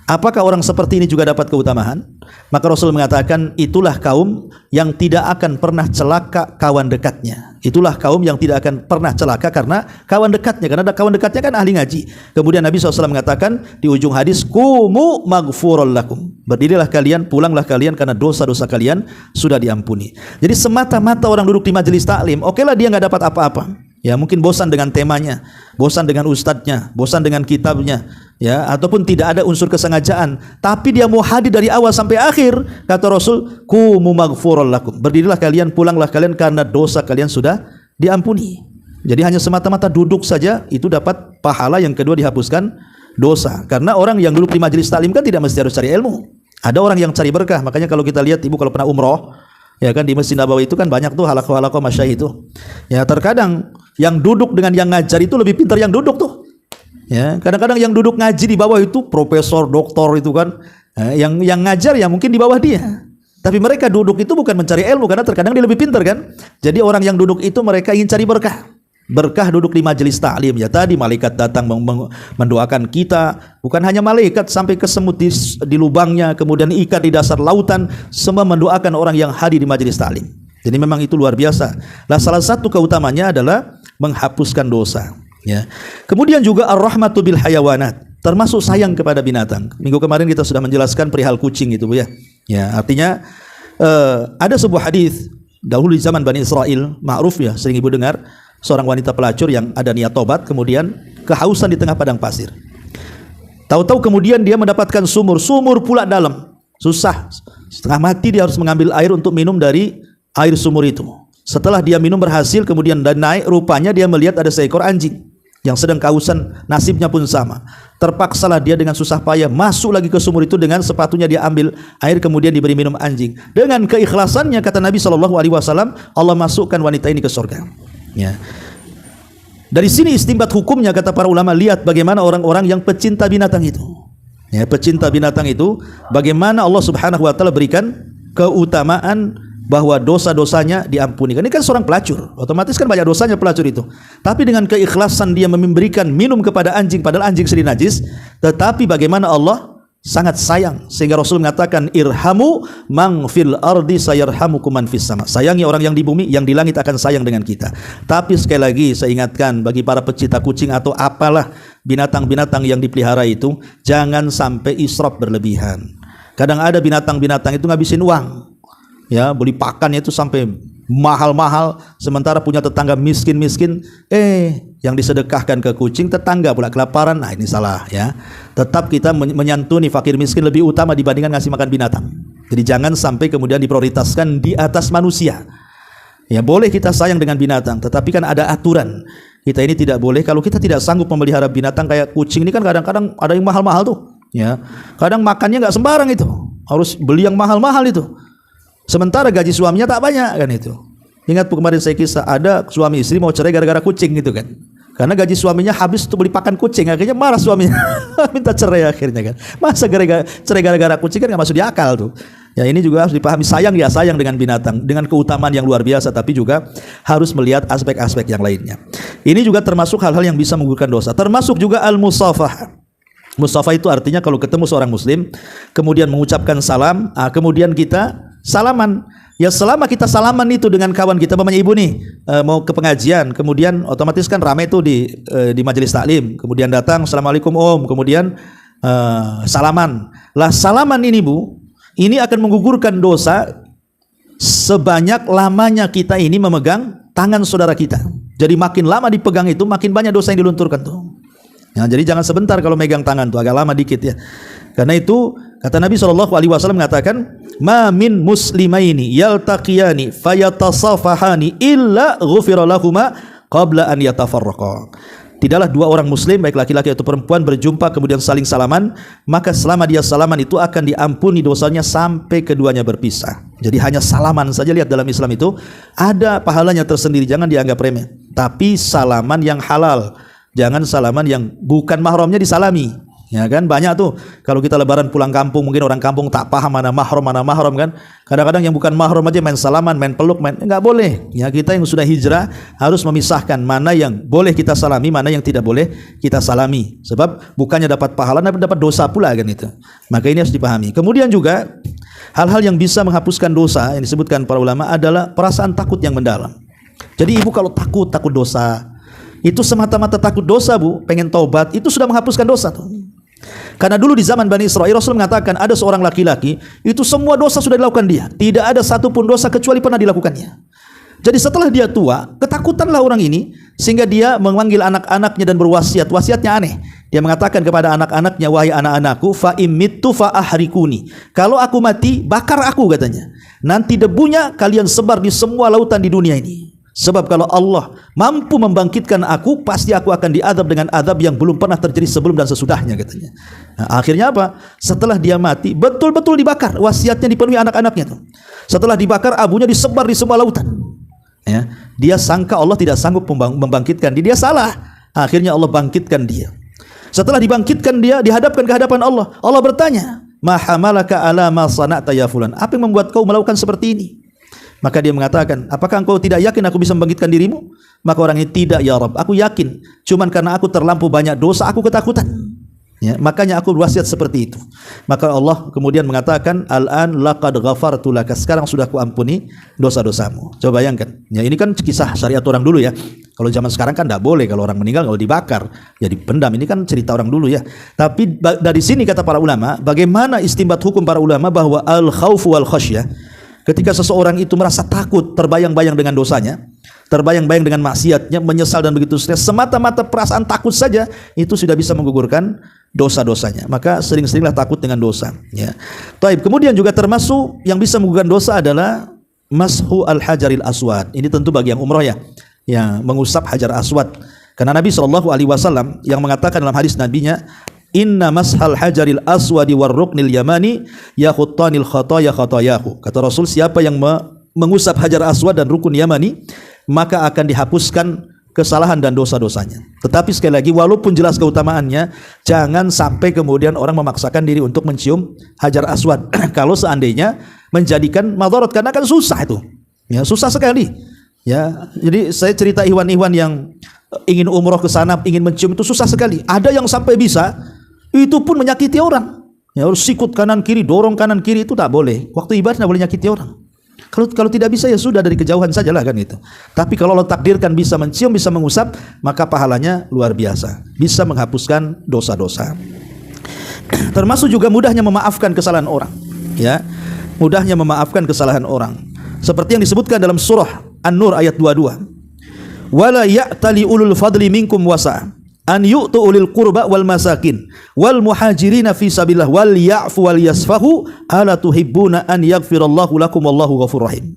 Apakah orang seperti ini juga dapat keutamaan? Maka Rasul mengatakan, itulah kaum yang tidak akan pernah celaka kawan dekatnya. Itulah kaum yang tidak akan pernah celaka karena kawan dekatnya. Karena kawan dekatnya kan ahli ngaji. Kemudian Nabi SAW mengatakan di ujung hadis, "Qumu maghfurul lakum." Berdirilah kalian, pulanglah kalian karena dosa-dosa kalian sudah diampuni. Jadi semata-mata orang duduk di majelis taklim, okelah dia nggak dapat apa-apa. Ya, mungkin bosan dengan temanya, bosan dengan ustadznya, bosan dengan kitabnya, ya, ataupun tidak ada unsur kesengajaan, tapi dia mau hadir dari awal sampai akhir. Kata Rasul, "Qumu maghfurul lakum." Berdirilah kalian, pulanglah kalian karena dosa kalian sudah diampuni. Jadi hanya semata-mata duduk saja itu dapat pahala, yang kedua dihapuskan dosa. Karena orang yang duduk di majelis taklim kan tidak mesti harus cari ilmu. Ada orang yang cari berkah. Makanya kalau kita lihat, ibu kalau pernah umroh, ya kan, di Masjid Nabawi itu kan banyak tuh halaqah-halaqah masyayikh itu. Ya, terkadang yang duduk dengan yang ngajar itu lebih pintar yang duduk tuh. Ya, kadang-kadang yang duduk ngaji di bawah itu profesor, doktor itu kan. Yang ngajar ya mungkin di bawah dia. Tapi mereka duduk itu bukan mencari ilmu, karena terkadang dia lebih pintar kan. Jadi orang yang duduk itu mereka ingin cari berkah. Berkah duduk di majelis taklim. Ya tadi malaikat datang mendoakan kita, bukan hanya malaikat, sampai ke semut di lubangnya, kemudian ikan di dasar lautan, semua mendoakan orang yang hadir di majelis taklim. Jadi memang itu luar biasa. Nah, salah satu keutamanya adalah menghapuskan dosa. Ya. Kemudian juga ar-rahmatu bil hayawanat, termasuk sayang kepada binatang. Minggu kemarin kita sudah menjelaskan perihal kucing itu, Bu ya. Ya, artinya ada sebuah hadis dahulu di zaman Bani Israel, ma'ruf ya, sering ibu dengar, seorang wanita pelacur yang ada niat tobat, kemudian kehausan di tengah padang pasir. Tahu-tahu kemudian dia mendapatkan sumur pula dalam. Susah, setengah mati dia harus mengambil air untuk minum dari air sumur itu. Setelah dia minum berhasil, kemudian dan naik, rupanya dia melihat ada seekor anjing yang sedang kehausan, nasibnya pun sama. Terpaksalah dia dengan susah payah masuk lagi ke sumur itu, dengan sepatunya dia ambil air, kemudian diberi minum anjing. Dengan keikhlasannya, kata Nabi SAW, Allah masukkan wanita ini ke surga. Ya. Dari sini istinbat hukumnya, kata para ulama, lihat bagaimana orang-orang yang pecinta binatang itu. Ya, pecinta binatang itu, bagaimana Allah Subhanahu wa taala berikan keutamaan bahwa dosa-dosanya diampuni. Ini kan seorang pelacur, otomatis kan banyak dosanya pelacur itu. Tapi dengan keikhlasan dia memberikan minum kepada anjing, padahal anjing sendiri najis, tetapi bagaimana Allah sangat sayang, sehingga Rasul mengatakan, irhamu man fil ardi sayarhamukum man fis sama. Sayangi orang yang di bumi, yang di langit akan sayang dengan kita. Tapi sekali lagi saya ingatkan bagi para pecinta kucing atau apalah binatang-binatang yang dipelihara itu, jangan sampai israf berlebihan. Kadang ada binatang-binatang itu ngabisin uang. Ya, beli pakannya itu sampai mahal-mahal, sementara punya tetangga miskin-miskin, yang disedekahkan ke kucing, tetangga pula kelaparan. Nah, ini salah ya. Tetap kita menyantuni fakir miskin lebih utama dibandingkan ngasih makan binatang. Jadi jangan sampai kemudian diprioritaskan di atas manusia. Ya, boleh kita sayang dengan binatang, tetapi kan ada aturan. Kita ini tidak boleh, kalau kita tidak sanggup memelihara binatang kayak kucing ini kan kadang-kadang ada yang mahal-mahal tuh. Ya, kadang makannya nggak sembarang itu, harus beli yang mahal-mahal itu. Sementara gaji suaminya tak banyak kan itu. Ingat kemarin saya kisah, ada suami istri mau cerai gara-gara kucing gitu kan. Karena gaji suaminya habis untuk beli pakan kucing, akhirnya marah suaminya, minta cerai akhirnya kan. Masa cerai gara-gara kucing kan nggak masuk di akal tuh. Ya, ini juga harus dipahami, sayang ya sayang dengan binatang, dengan keutamaan yang luar biasa, tapi juga harus melihat aspek-aspek yang lainnya. Ini juga termasuk hal-hal yang bisa menggugurkan dosa. Termasuk juga al-musafah. Musafah itu artinya kalau ketemu seorang muslim, kemudian mengucapkan salam, kemudian kita salaman. Ya selama kita salaman itu dengan kawan kita, umpamanya ibu nih mau ke pengajian, kemudian otomatis kan ramai tuh di majelis taklim, kemudian datang, assalamualaikum om, kemudian salaman. Lah salaman ini bu, ini akan menggugurkan dosa sebanyak lamanya kita ini memegang tangan saudara kita. Jadi makin lama dipegang itu, makin banyak dosa yang dilunturkan tuh. Ya, jadi jangan sebentar kalau megang tangan tuh, agak lama dikit ya. Karena itu kata Nabi SAW mengatakan, ma min muslimaini yaltaqiyani fayatasafahani illa ghufira lahuma qabla an yatafarraqa. Tidaklah dua orang muslim, baik laki-laki atau perempuan, berjumpa kemudian saling salaman, maka selama dia salaman itu akan diampuni dosanya sampai keduanya berpisah. Jadi hanya salaman saja, lihat dalam Islam itu ada pahalanya tersendiri, jangan dianggap remeh. Tapi salaman yang halal, jangan salaman yang bukan mahramnya disalami. Ya kan banyak tuh kalau kita lebaran pulang kampung, mungkin orang kampung tak paham mana mahram kan. Kadang-kadang yang bukan mahram aja main salaman, main peluk, enggak boleh. Ya kita yang sudah hijrah harus memisahkan mana yang boleh kita salami, mana yang tidak boleh kita salami. Sebab bukannya dapat pahala, tapi dapat dosa pula kan itu. Maka ini harus dipahami. Kemudian juga hal-hal yang bisa menghapuskan dosa yang disebutkan para ulama adalah perasaan takut yang mendalam. Jadi ibu kalau takut dosa, itu semata-mata takut dosa bu, pengen taubat, itu sudah menghapuskan dosa tuh. Karena dulu di zaman Bani Israel, Rasul mengatakan ada seorang laki-laki itu semua dosa sudah dilakukan dia, tidak ada satupun dosa kecuali pernah dilakukannya. Jadi setelah dia tua, ketakutanlah orang ini sehingga dia memanggil anak-anaknya dan berwasiat. Wasiatnya aneh. Dia mengatakan kepada anak-anaknya, wahai anak-anakku, fa immittu fa ahrikuni. Kalau aku mati, bakar aku katanya. Nanti debunya kalian sebar di semua lautan di dunia ini. Sebab kalau Allah mampu membangkitkan aku, pasti aku akan diadab dengan adab yang belum pernah terjadi sebelum dan sesudahnya katanya. Nah, akhirnya apa? Setelah dia mati, betul-betul dibakar. Wasiatnya dipenuhi anak-anaknya tuh. Setelah dibakar, abunya disebar di semua lautan. Ya, dia sangka Allah tidak sanggup membangkitkan dia. Dia salah. Akhirnya Allah bangkitkan dia. Setelah dibangkitkan dia, dihadapkan ke hadapan Allah. Allah bertanya, ma hamalaka ala ma sana'ta ya fulan? Apa yang membuat kau melakukan seperti ini? Maka dia mengatakan, apakah engkau tidak yakin aku bisa membangkitkan dirimu? Maka orang ini, tidak ya Rabb, aku yakin. Cuman karena aku terlampau banyak dosa, aku ketakutan. Ya, makanya aku berwasiat seperti itu. Maka Allah kemudian mengatakan, al-an laqad ghafartu laka. Sekarang sudah aku ampuni dosa-dosamu. Coba bayangkan. Ya, ini kan kisah syariat orang dulu ya. Kalau zaman sekarang kan tidak boleh, kalau orang meninggal kalau dibakar, ya dipendam. Ini kan cerita orang dulu ya. Tapi dari sini kata para ulama, bagaimana istinbat hukum para ulama bahwa al-khaufu wal khasyah, ketika seseorang itu merasa takut, terbayang-bayang dengan dosanya, terbayang-bayang dengan maksiatnya, menyesal dan begitu seterusnya, semata-mata perasaan takut saja itu sudah bisa menggugurkan dosa-dosanya. Maka sering-seringlah takut dengan dosa. Ya. Taib. Kemudian juga termasuk yang bisa menggugurkan dosa adalah mashu al-hajaril aswad. Ini tentu bagi yang umroh ya, yang mengusap hajar aswad. Karena Nabi SAW yang mengatakan dalam hadis nabinya, inna mashal hajaril aswadi war ruknil yamani yakhuttanil khataya khatayahu. Kata Rasul, siapa yang mengusap hajar aswad dan rukun yamani, maka akan dihapuskan kesalahan dan dosa-dosanya. Tetapi sekali lagi, walaupun jelas keutamaannya, jangan sampai kemudian orang memaksakan diri untuk mencium hajar aswad. Kalau seandainya menjadikan madarat, karena kan susah itu. Ya, susah sekali. Ya, jadi saya cerita ikhwan-ikhwan yang ingin umroh ke sana, ingin mencium, itu susah sekali. Ada yang sampai bisa, itu pun menyakiti orang. Ya, harus sikut kanan kiri, dorong kanan kiri, itu tak boleh. Waktu ibadah tidak boleh nyakiti orang. Kalau tidak bisa ya sudah, dari kejauhan sajalah kan itu. Tapi kalau Allah takdirkan bisa mencium, bisa mengusap, maka pahalanya luar biasa. Bisa menghapuskan dosa-dosa. Termasuk juga mudahnya memaafkan kesalahan orang. Ya, mudahnya memaafkan kesalahan orang. Seperti yang disebutkan dalam surah An-Nur ayat 22. Wala ya'tali ulul fadli minkum wasa' an yu'tu ulil qurba wal masakin wal muhajirina fi sabilillah wal ya'fu wal yasfahu ala tuhibbuna an yaghfirallahu lakum wallahu ghafurur rahim.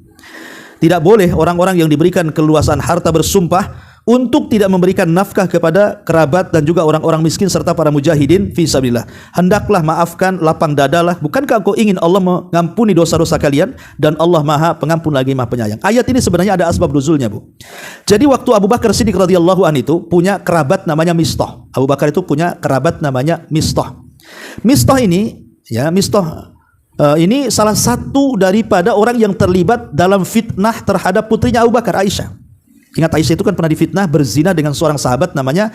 Tidak boleh orang-orang yang diberikan keluasan harta bersumpah untuk tidak memberikan nafkah kepada kerabat dan juga orang-orang miskin serta para mujahidin fi sabilillah. Hendaklah maafkan, lapang dadalah. Bukankah engkau ingin Allah mengampuni dosa-dosa kalian, dan Allah Maha Pengampun lagi Maha Penyayang. Ayat ini sebenarnya ada asbab nuzulnya, Bu. Jadi waktu Abu Bakar Siddiq radhiyallahu anhu itu punya kerabat namanya Mistah. Abu Bakar itu punya kerabat namanya Mistah. Mistah ini, ya, Mistah ini salah satu daripada orang yang terlibat dalam fitnah terhadap putrinya Abu Bakar, Aisyah. Ingat, Aisyah itu kan pernah difitnah berzina dengan seorang sahabat namanya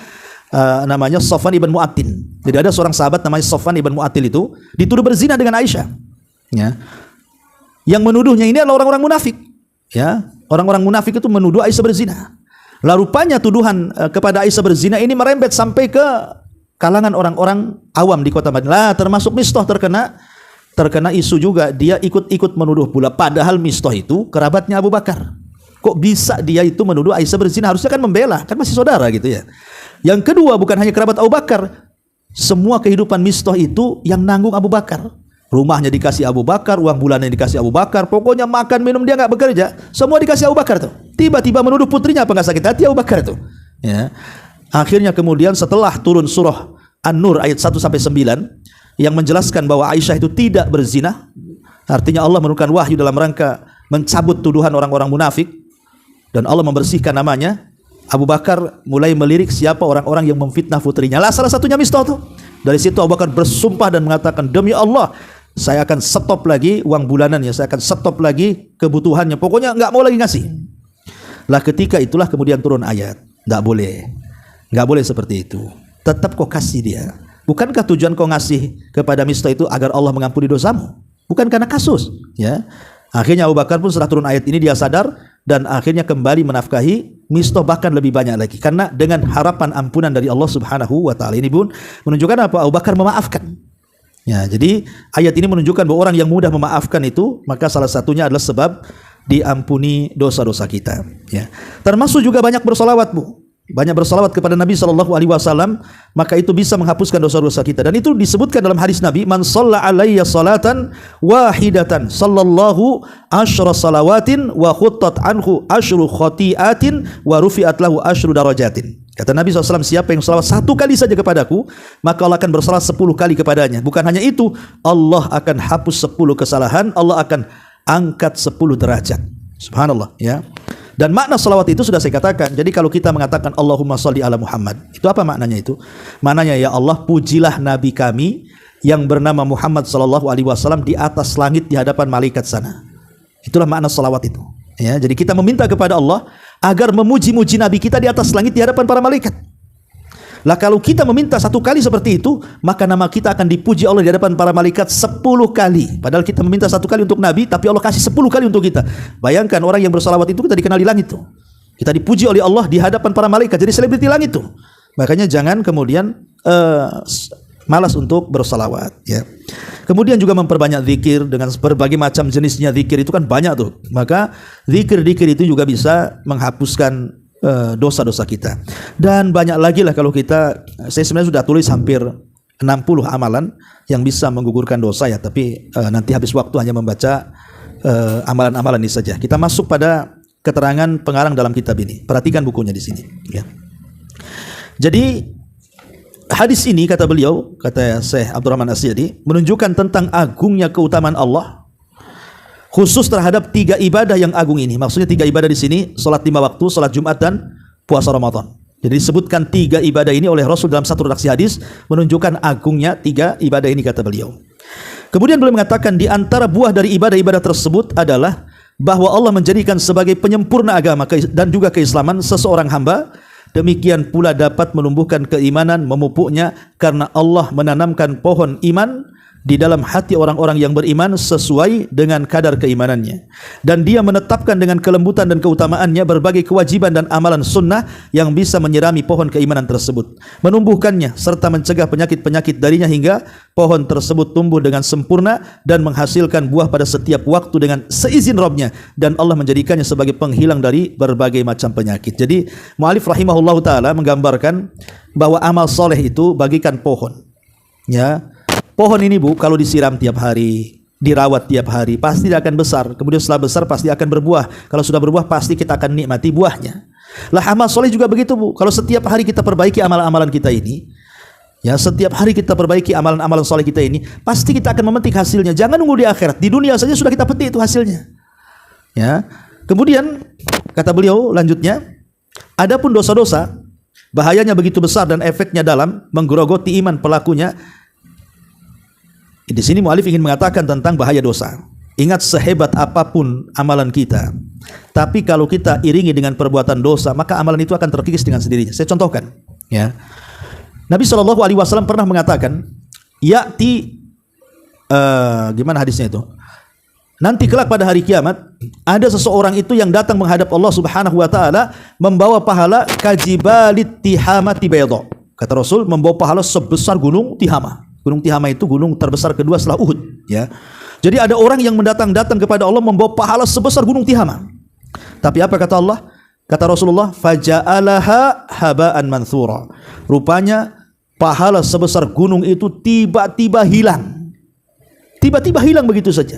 Safwan ibn Mu'attil. Jadi ada seorang sahabat namanya Safwan ibn Mu'attil itu dituduh berzina dengan Aisyah. Ya. Yang menuduhnya ini adalah orang-orang munafik. Ya, orang-orang munafik itu menuduh Aisyah berzina. Lah rupanya tuduhan kepada Aisyah berzina ini merembet sampai ke kalangan orang-orang awam di kota Madinah. Termasuk Mistah terkena isu juga, dia ikut-ikut menuduh pula, padahal Mistah itu kerabatnya Abu Bakar. Kok bisa dia itu menuduh Aisyah berzina? Harusnya kan membela, kan masih saudara gitu ya. Yang kedua, bukan hanya kerabat Abu Bakar, semua kehidupan Mistah itu yang nanggung Abu Bakar. Rumahnya dikasih Abu Bakar, uang bulannya dikasih Abu Bakar, pokoknya makan minum dia nggak bekerja, semua dikasih Abu Bakar tuh. Tiba-tiba menuduh putrinya, apa nggak sakit hati Abu Bakar tuh? Ya. Akhirnya kemudian setelah turun surah An-Nur ayat 1-9 yang menjelaskan bahwa Aisyah itu tidak berzina, artinya Allah menurunkan wahyu dalam rangka mencabut tuduhan orang-orang munafik dan Allah membersihkan namanya. Abu Bakar mulai melirik siapa orang-orang yang memfitnah putrinya. Lah salah satunya Mistah tuh. Dari situ Abu Bakar bersumpah dan mengatakan, demi Allah, saya akan stop lagi uang bulanannya, saya akan stop lagi kebutuhannya, pokoknya nggak mau lagi ngasih. Lah ketika itulah kemudian turun ayat, nggak boleh seperti itu. Tetap kau kasih dia. Bukankah tujuan kau ngasih kepada Mistah itu agar Allah mengampuni dosamu? Bukan karena kasus, ya. Akhirnya Abu Bakar pun setelah turun ayat ini dia sadar dan akhirnya kembali menafkahi Mistah, bahkan lebih banyak lagi, karena dengan harapan ampunan dari Allah Subhanahu wa taala. Ini pun menunjukkan apa? Abu Bakar memaafkan. Ya, jadi ayat ini menunjukkan bahwa orang yang mudah memaafkan itu, maka salah satunya adalah sebab diampuni dosa-dosa kita, ya. Termasuk juga banyak bersolawat, Bu. Banyak bersolawat kepada Nabi SAW, maka itu bisa menghapuskan dosa-dosa kita. Dan itu disebutkan dalam hadis Nabi, man shalla alayya salatan wahidatan sallallahu asyra salawatin wa khuttat anhu asyru khati'atin wa rufi'at lahu asyru darajatin. Kata Nabi SAW, siapa yang salawat satu kali saja kepadaku, maka Allah akan bersalawat 10 kali kepadanya. Bukan hanya itu, Allah akan hapus 10 kesalahan, Allah akan angkat 10 derajat. Subhanallah, ya. Dan makna salawat itu sudah saya katakan. Jadi kalau kita mengatakan Allahumma sholli ala Muhammad, itu apa maknanya itu? Maknanya, ya Allah, pujilah Nabi kami yang bernama Muhammad sallallahu alaihi wasallam di atas langit di hadapan malaikat sana. Itulah makna salawat itu. Ya, jadi kita meminta kepada Allah agar memuji-muji Nabi kita di atas langit di hadapan para malaikat. Lah kalau kita meminta satu kali seperti itu, maka nama kita akan dipuji Allah di hadapan para malaikat 10 kali. Padahal kita meminta satu kali untuk Nabi, tapi Allah kasih 10 kali untuk kita. Bayangkan orang yang bersalawat itu kita dikenal di langit tuh. Kita dipuji oleh Allah di hadapan para malaikat, jadi selebriti langit tuh. Makanya jangan kemudian malas untuk bersalawat, ya. Kemudian juga memperbanyak zikir dengan berbagai macam jenisnya zikir itu kan banyak tuh. Maka zikir-zikir itu juga bisa menghapuskan dosa-dosa kita. Dan banyak lagi lah kalau kita, saya sebenarnya sudah tulis hampir 60 amalan yang bisa menggugurkan dosa ya, tapi nanti habis waktu hanya membaca amalan-amalan ini saja. Kita masuk pada keterangan pengarang dalam kitab ini. Perhatikan bukunya di sini, ya. Jadi hadis ini kata beliau, kata Syekh Abdurrahman As-Sa'di, menunjukkan tentang agungnya keutamaan Allah khusus terhadap 3 ibadah yang agung ini. Maksudnya 3 ibadah di sini, salat 5 waktu, salat Jumat dan puasa Ramadan. Jadi disebutkan 3 ibadah ini oleh Rasul dalam satu redaksi hadis, menunjukkan agungnya 3 ibadah ini kata beliau. Kemudian beliau mengatakan di antara buah dari ibadah-ibadah tersebut adalah bahwa Allah menjadikan sebagai penyempurna agama dan juga keislaman seseorang hamba. Demikian pula dapat menumbuhkan keimanan, memupuknya, karena Allah menanamkan pohon iman di dalam hati orang-orang yang beriman sesuai dengan kadar keimanannya, dan dia menetapkan dengan kelembutan dan keutamaannya berbagai kewajiban dan amalan sunnah yang bisa menyirami pohon keimanan tersebut, menumbuhkannya serta mencegah penyakit-penyakit darinya hingga pohon tersebut tumbuh dengan sempurna dan menghasilkan buah pada setiap waktu dengan seizin Rabb-Nya, dan Allah menjadikannya sebagai penghilang dari berbagai macam penyakit. Jadi mu'alif rahimahullah ta'ala menggambarkan bahwa amal soleh itu bagikan pohon, ya. Pohon ini, Bu, kalau disiram tiap hari, dirawat tiap hari, pasti dia akan besar. Kemudian setelah besar pasti akan berbuah. Kalau sudah berbuah pasti kita akan nikmati buahnya. Lah amal soleh juga begitu, Bu. Kalau setiap hari kita perbaiki amalan-amalan kita ini, ya, setiap hari kita perbaiki amalan-amalan soleh kita ini, pasti kita akan memetik hasilnya. Jangan nunggu di akhirat, di dunia saja sudah kita petik itu hasilnya, ya. Kemudian kata beliau lanjutnya, adapun dosa-dosa bahayanya begitu besar dan efeknya dalam menggerogoti iman pelakunya. Di sini mu'alif ingin mengatakan tentang bahaya dosa. Ingat, sehebat apapun amalan kita, tapi kalau kita iringi dengan perbuatan dosa, maka amalan itu akan terkikis dengan sendirinya. Saya contohkan, ya. Nabi SAW pernah mengatakan, gimana hadisnya itu? nanti kelak pada hari kiamat ada seseorang itu yang datang menghadap Allah Subhanahu wa taala membawa pahala kajibalit tihamati bayda. Kata Rasul, membawa pahala sebesar gunung Tihama. Gunung Tihama itu gunung terbesar kedua setelah Uhud, ya. Jadi ada orang yang datang kepada Allah membawa pahala sebesar gunung Tihama. Tapi apa kata Allah? Kata Rasulullah, faja'alaha haba'an manthura. Rupanya pahala sebesar gunung itu tiba-tiba hilang. Tiba-tiba hilang begitu saja.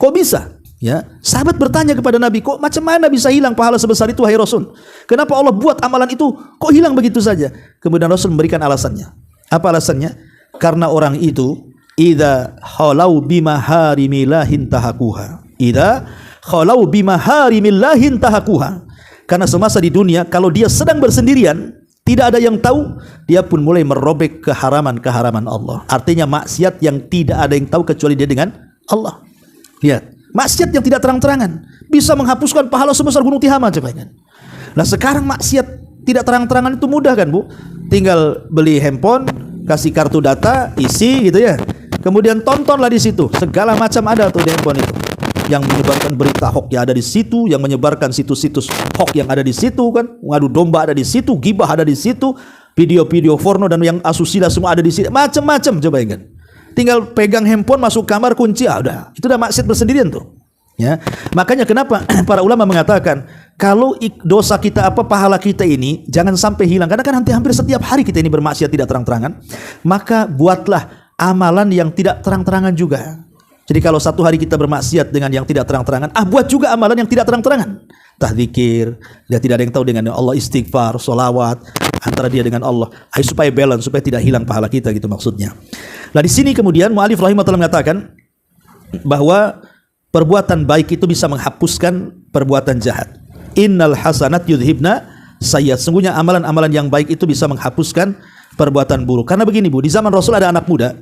Kok bisa? Ya, sahabat bertanya kepada Nabi, kok macam mana bisa hilang pahala sebesar itu wahai Rasul? Kenapa Allah buat amalan itu kok hilang begitu saja? Kemudian Rasul memberikan alasannya. Apa alasannya? Karena orang itu idza khalau bimaharimillahin tahakuha. Idza khalau bimaharimillahin tahakuha. Karena semasa di dunia kalau dia sedang bersendirian, tidak ada yang tahu, dia pun mulai merobek keharaman-keharaman Allah. Artinya maksiat yang tidak ada yang tahu kecuali dia dengan Allah. Lihat, maksiat yang tidak terang-terangan bisa menghapuskan pahala sebesar gunung Tihama, coba kan. Nah, sekarang maksiat tidak terang-terangan itu mudah kan, Bu? Tinggal beli handphone, kasih kartu data, isi gitu ya. Kemudian tontonlah di situ. Segala macam ada tuh di handphone itu. Yang menyebarkan berita hoax yang ada di situ, yang menyebarkan situs-situs hoax yang ada di situ kan. Ngadu domba ada di situ, gibah ada di situ, video-video porno dan yang asusila semua ada di situ. Macam-macam, coba kan. Tinggal pegang handphone, masuk kamar, kunci, udah. Itu udah maksiat bersendirian tuh. Ya. Makanya kenapa para ulama mengatakan kalau dosa kita pahala kita ini jangan sampai hilang, karena kan hampir setiap hari kita ini bermaksiat tidak terang-terangan. Maka buatlah amalan yang tidak terang-terangan juga. Jadi kalau satu hari kita bermaksiat dengan yang tidak terang-terangan, buat juga amalan yang tidak terang-terangan. Entah zikir, dia tidak ada yang tahu dengan Allah, istighfar, sholawat antara dia dengan Allah. Supaya balance, supaya tidak hilang pahala kita gitu maksudnya. Nah di sini kemudian mu'alif rahimahullah mengatakan bahwa perbuatan baik itu bisa menghapuskan perbuatan jahat. Innal hasanat yudhibna sayyi'at. Sungguhnya amalan-amalan yang baik itu bisa menghapuskan perbuatan buruk. Karena begini, Bu, di zaman Rasul ada anak muda.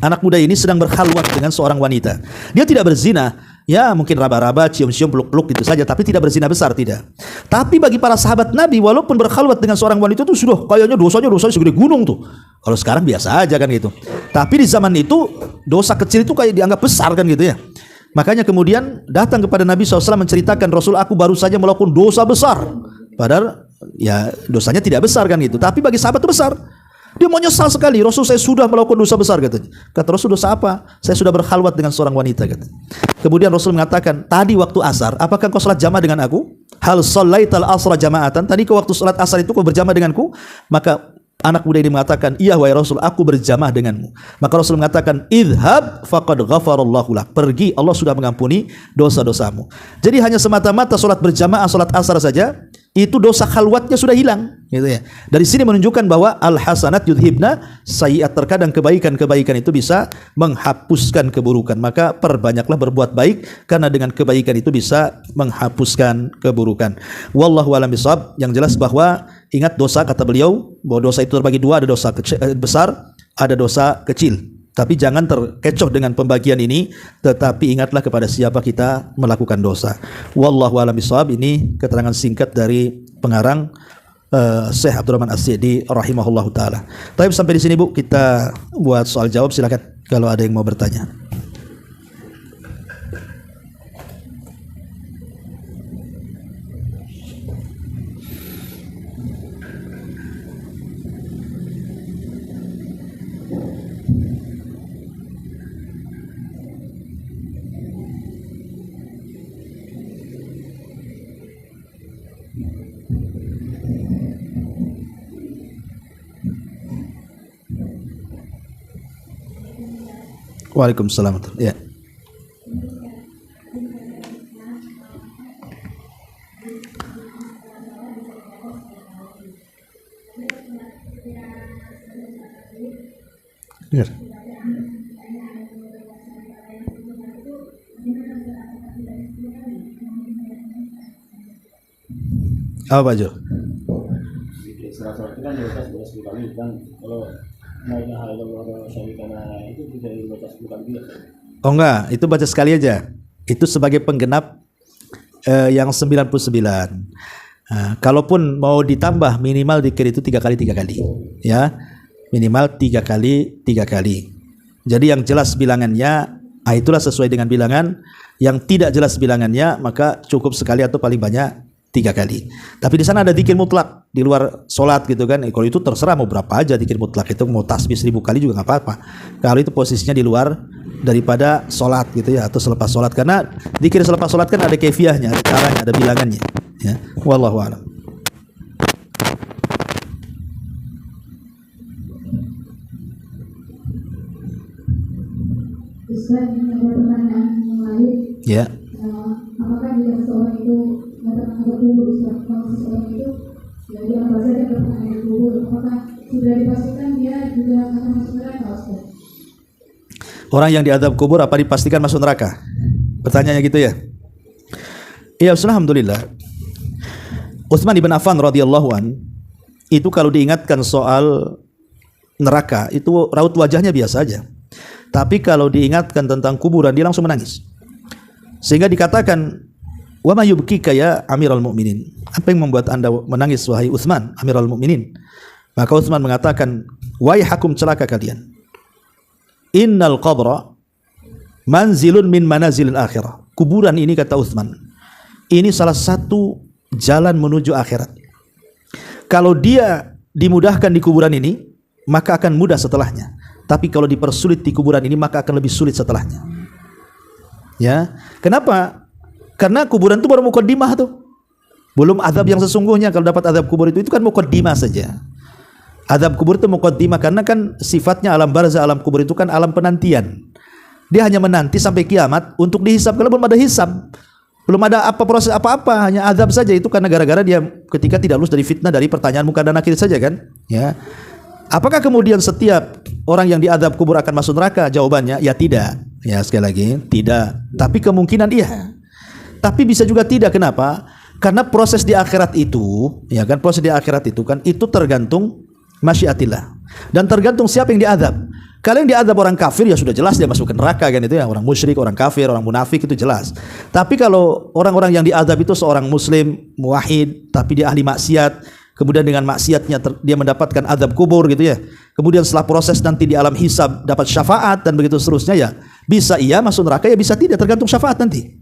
Anak muda ini sedang berkhalwat dengan seorang wanita. Dia tidak berzina, ya mungkin raba-raba, cium-cium, peluk-peluk gitu saja, tapi tidak berzina besar, tidak. Tapi bagi para sahabat Nabi, walaupun berkhalwat dengan seorang wanita itu sudah kayaknya dosanya segede gunung tuh. Kalau sekarang biasa aja kan gitu. Tapi di zaman itu dosa kecil itu kayak dianggap besar kan gitu ya. Makanya kemudian datang kepada Nabi SAW menceritakan, Rasul, aku baru saja melakukan dosa besar. Padahal ya dosanya tidak besar kan gitu. Tapi bagi sahabat itu besar. Dia mau nyesal sekali. Rasul, saya sudah melakukan dosa besar, katanya. Kata Rasul, dosa apa? Saya sudah berkhalwat dengan seorang wanita, katanya. Kemudian Rasul mengatakan, tadi waktu asar, apakah kau salat jamaah dengan aku? Hal shallaital asra jama'atan. Tadi kau waktu salat asar itu kau berjamaah denganku? Maka anak muda ini mengatakan, iya wahai Rasul, aku berjamaah denganmu. Maka Rasul mengatakan, idhab faqad ghafarallahu lak. Pergi, Allah sudah mengampuni dosa-dosamu. Jadi hanya semata-mata salat berjamaah, salat asar saja, itu dosa khalwatnya sudah hilang, gitu ya. Dari sini menunjukkan bahwa al hasanat yudhibna sayyi'at. Terkadang kebaikan-kebaikan itu bisa menghapuskan keburukan. Maka perbanyaklah berbuat baik, karena dengan kebaikan itu bisa menghapuskan keburukan. Wallahu a'lam bishawab. Yang jelas bahwa ingat dosa, kata beliau, bahwa dosa itu terbagi dua, ada dosa besar, ada dosa kecil. Tapi jangan terkecoh dengan pembagian ini, tetapi ingatlah kepada siapa kita melakukan dosa. Wallahu a'lam bishawab. Ini keterangan singkat dari pengarang Syekh Abdurrahman As-Sa'di rahimahullahu taala. Tapi sampai di sini, Bu, kita buat soal jawab, silakan kalau ada yang mau bertanya. Waalaikumsalam. Ya. Dengar. Apa Pak Jo? Surat-surat itu kan dibaca 10 kali kan, kalau la ilaha illallah wa syarikana itu bisa dibaca 10 kali juga. Oh enggak, itu baca sekali aja. Itu sebagai penggenap yang 99. Kalaupun mau ditambah, minimal dikir itu 3 kali 3 kali. Ya, minimal 3 kali 3 kali. Jadi yang jelas bilangannya Itulah sesuai dengan bilangan. Yang tidak jelas bilangannya maka cukup sekali atau paling banyak 3 kali. Tapi di sana ada zikir mutlak di luar sholat gitu kan. Kalau itu terserah mau berapa aja zikir mutlak itu, mau tasbih 1000 kali juga nggak apa-apa. Kalau itu posisinya di luar daripada sholat gitu ya, atau selepas sholat. Karena zikir selepas sholat kan ada kefiahnya, ada caranya, ada bilangannya. Ya, wallahu a'lam. Ustaz, ini ada pertanyaan yang lain. Ya. Apakah jika seseorang itu datang ke kubur, Ustaz? Kalau seseorang itu dari apa saja datang ke kubur, apakah sudah dipastikan dia juga akan masuk neraka, Ustaz? Orang yang diazab kubur apa dipastikan masuk neraka? Pertanyaannya gitu ya. Ya, alhamdulillah. Utsman bin Affan radhiyallahu an itu kalau diingatkan soal neraka itu raut wajahnya biasa aja. Tapi kalau diingatkan tentang kuburan dia langsung menangis. Sehingga dikatakan, "Wa ma yubkika ya Amirul Mukminin?" Apa yang membuat Anda menangis wahai Utsman, Amirul Mukminin? Maka Utsman mengatakan, "Waihakum, celaka kalian. Innal qabra manzilun min manazilil akhirah." Kuburan ini, kata Utsman, ini salah satu jalan menuju akhirat. Kalau dia dimudahkan di kuburan ini, maka akan mudah setelahnya. Tapi kalau dipersulit di kuburan ini, maka akan lebih sulit setelahnya. Ya, kenapa? Karena kuburan itu baru mukaddimah tuh. Belum azab yang sesungguhnya. Kalau dapat azab kubur itu kan mukaddimah saja. Azab kubur itu mukaddimah karena kan sifatnya alam barzah, alam kubur itu kan alam penantian. Dia hanya menanti sampai kiamat untuk dihisab. Kalau belum ada hisab, belum ada proses apa-apa, hanya azab saja. Itu karena gara-gara dia ketika tidak lulus dari fitnah dari pertanyaan muka dan nakir saja kan. Ya. Apakah kemudian setiap orang yang diazab kubur akan masuk neraka? Jawabannya ya tidak. Ya, sekali lagi tidak. Tapi kemungkinan iya. Tapi bisa juga tidak. Kenapa? Karena proses di akhirat itu, ya kan, proses di akhirat itu kan itu tergantung masyiatillah. Dan tergantung siapa yang diazab. Kalau yang diazab orang kafir ya sudah jelas dia masuk ke neraka kan, itu ya, orang musyrik, orang kafir, orang munafik itu jelas. Tapi kalau orang-orang yang diazab itu seorang muslim, muwahhid, tapi dia ahli maksiat, kemudian dengan maksiatnya dia mendapatkan azab kubur gitu ya. Kemudian setelah proses nanti di alam hisab dapat syafaat dan begitu seterusnya, ya bisa iya masuk neraka, ya bisa tidak, tergantung syafaat nanti.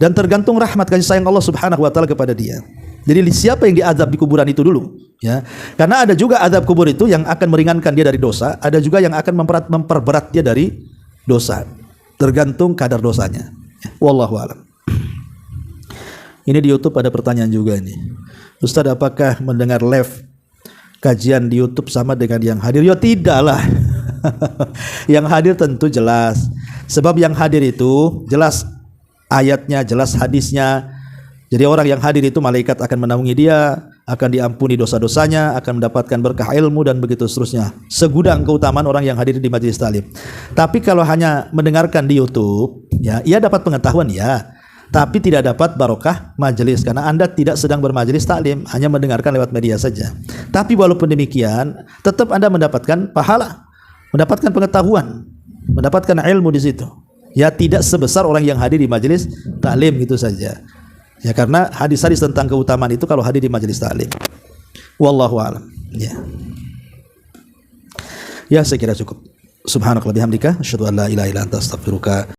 Dan tergantung rahmat kasih sayang Allah Subhanahu wa taala kepada dia. Jadi siapa yang diazab di kuburan itu dulu, ya. Karena ada juga azab kubur itu yang akan meringankan dia dari dosa, ada juga yang akan memperberat dia dari dosa. Tergantung kadar dosanya. Wallahu a'lam. Ini di YouTube ada pertanyaan juga ini. Ustaz, apakah mendengar live kajian di YouTube sama dengan yang hadir? Ya tidaklah. Yang hadir tentu jelas. Sebab yang hadir itu jelas ayatnya, jelas hadisnya. Jadi orang yang hadir itu malaikat akan menaungi dia, akan diampuni dosa-dosanya, akan mendapatkan berkah ilmu dan begitu seterusnya. Segudang keutamaan orang yang hadir di majelis taklim. Tapi kalau hanya mendengarkan di YouTube, ya, ia dapat pengetahuan ya, tapi tidak dapat barokah majelis karena Anda tidak sedang bermajelis taklim, hanya mendengarkan lewat media saja. Tapi walaupun demikian, tetap Anda mendapatkan pahala, mendapatkan pengetahuan, mendapatkan ilmu di situ. Ya, tidak sebesar orang yang hadir di majelis taklim gitu saja. Ya, karena hadis-hadis tentang keutamaan itu kalau hadir di majelis taklim. Wallahu a'lam. Ya. Ya, saya kira cukup. Subhanakallahumma bihamdika asyhadu an la ilaha illa anta astaghfiruka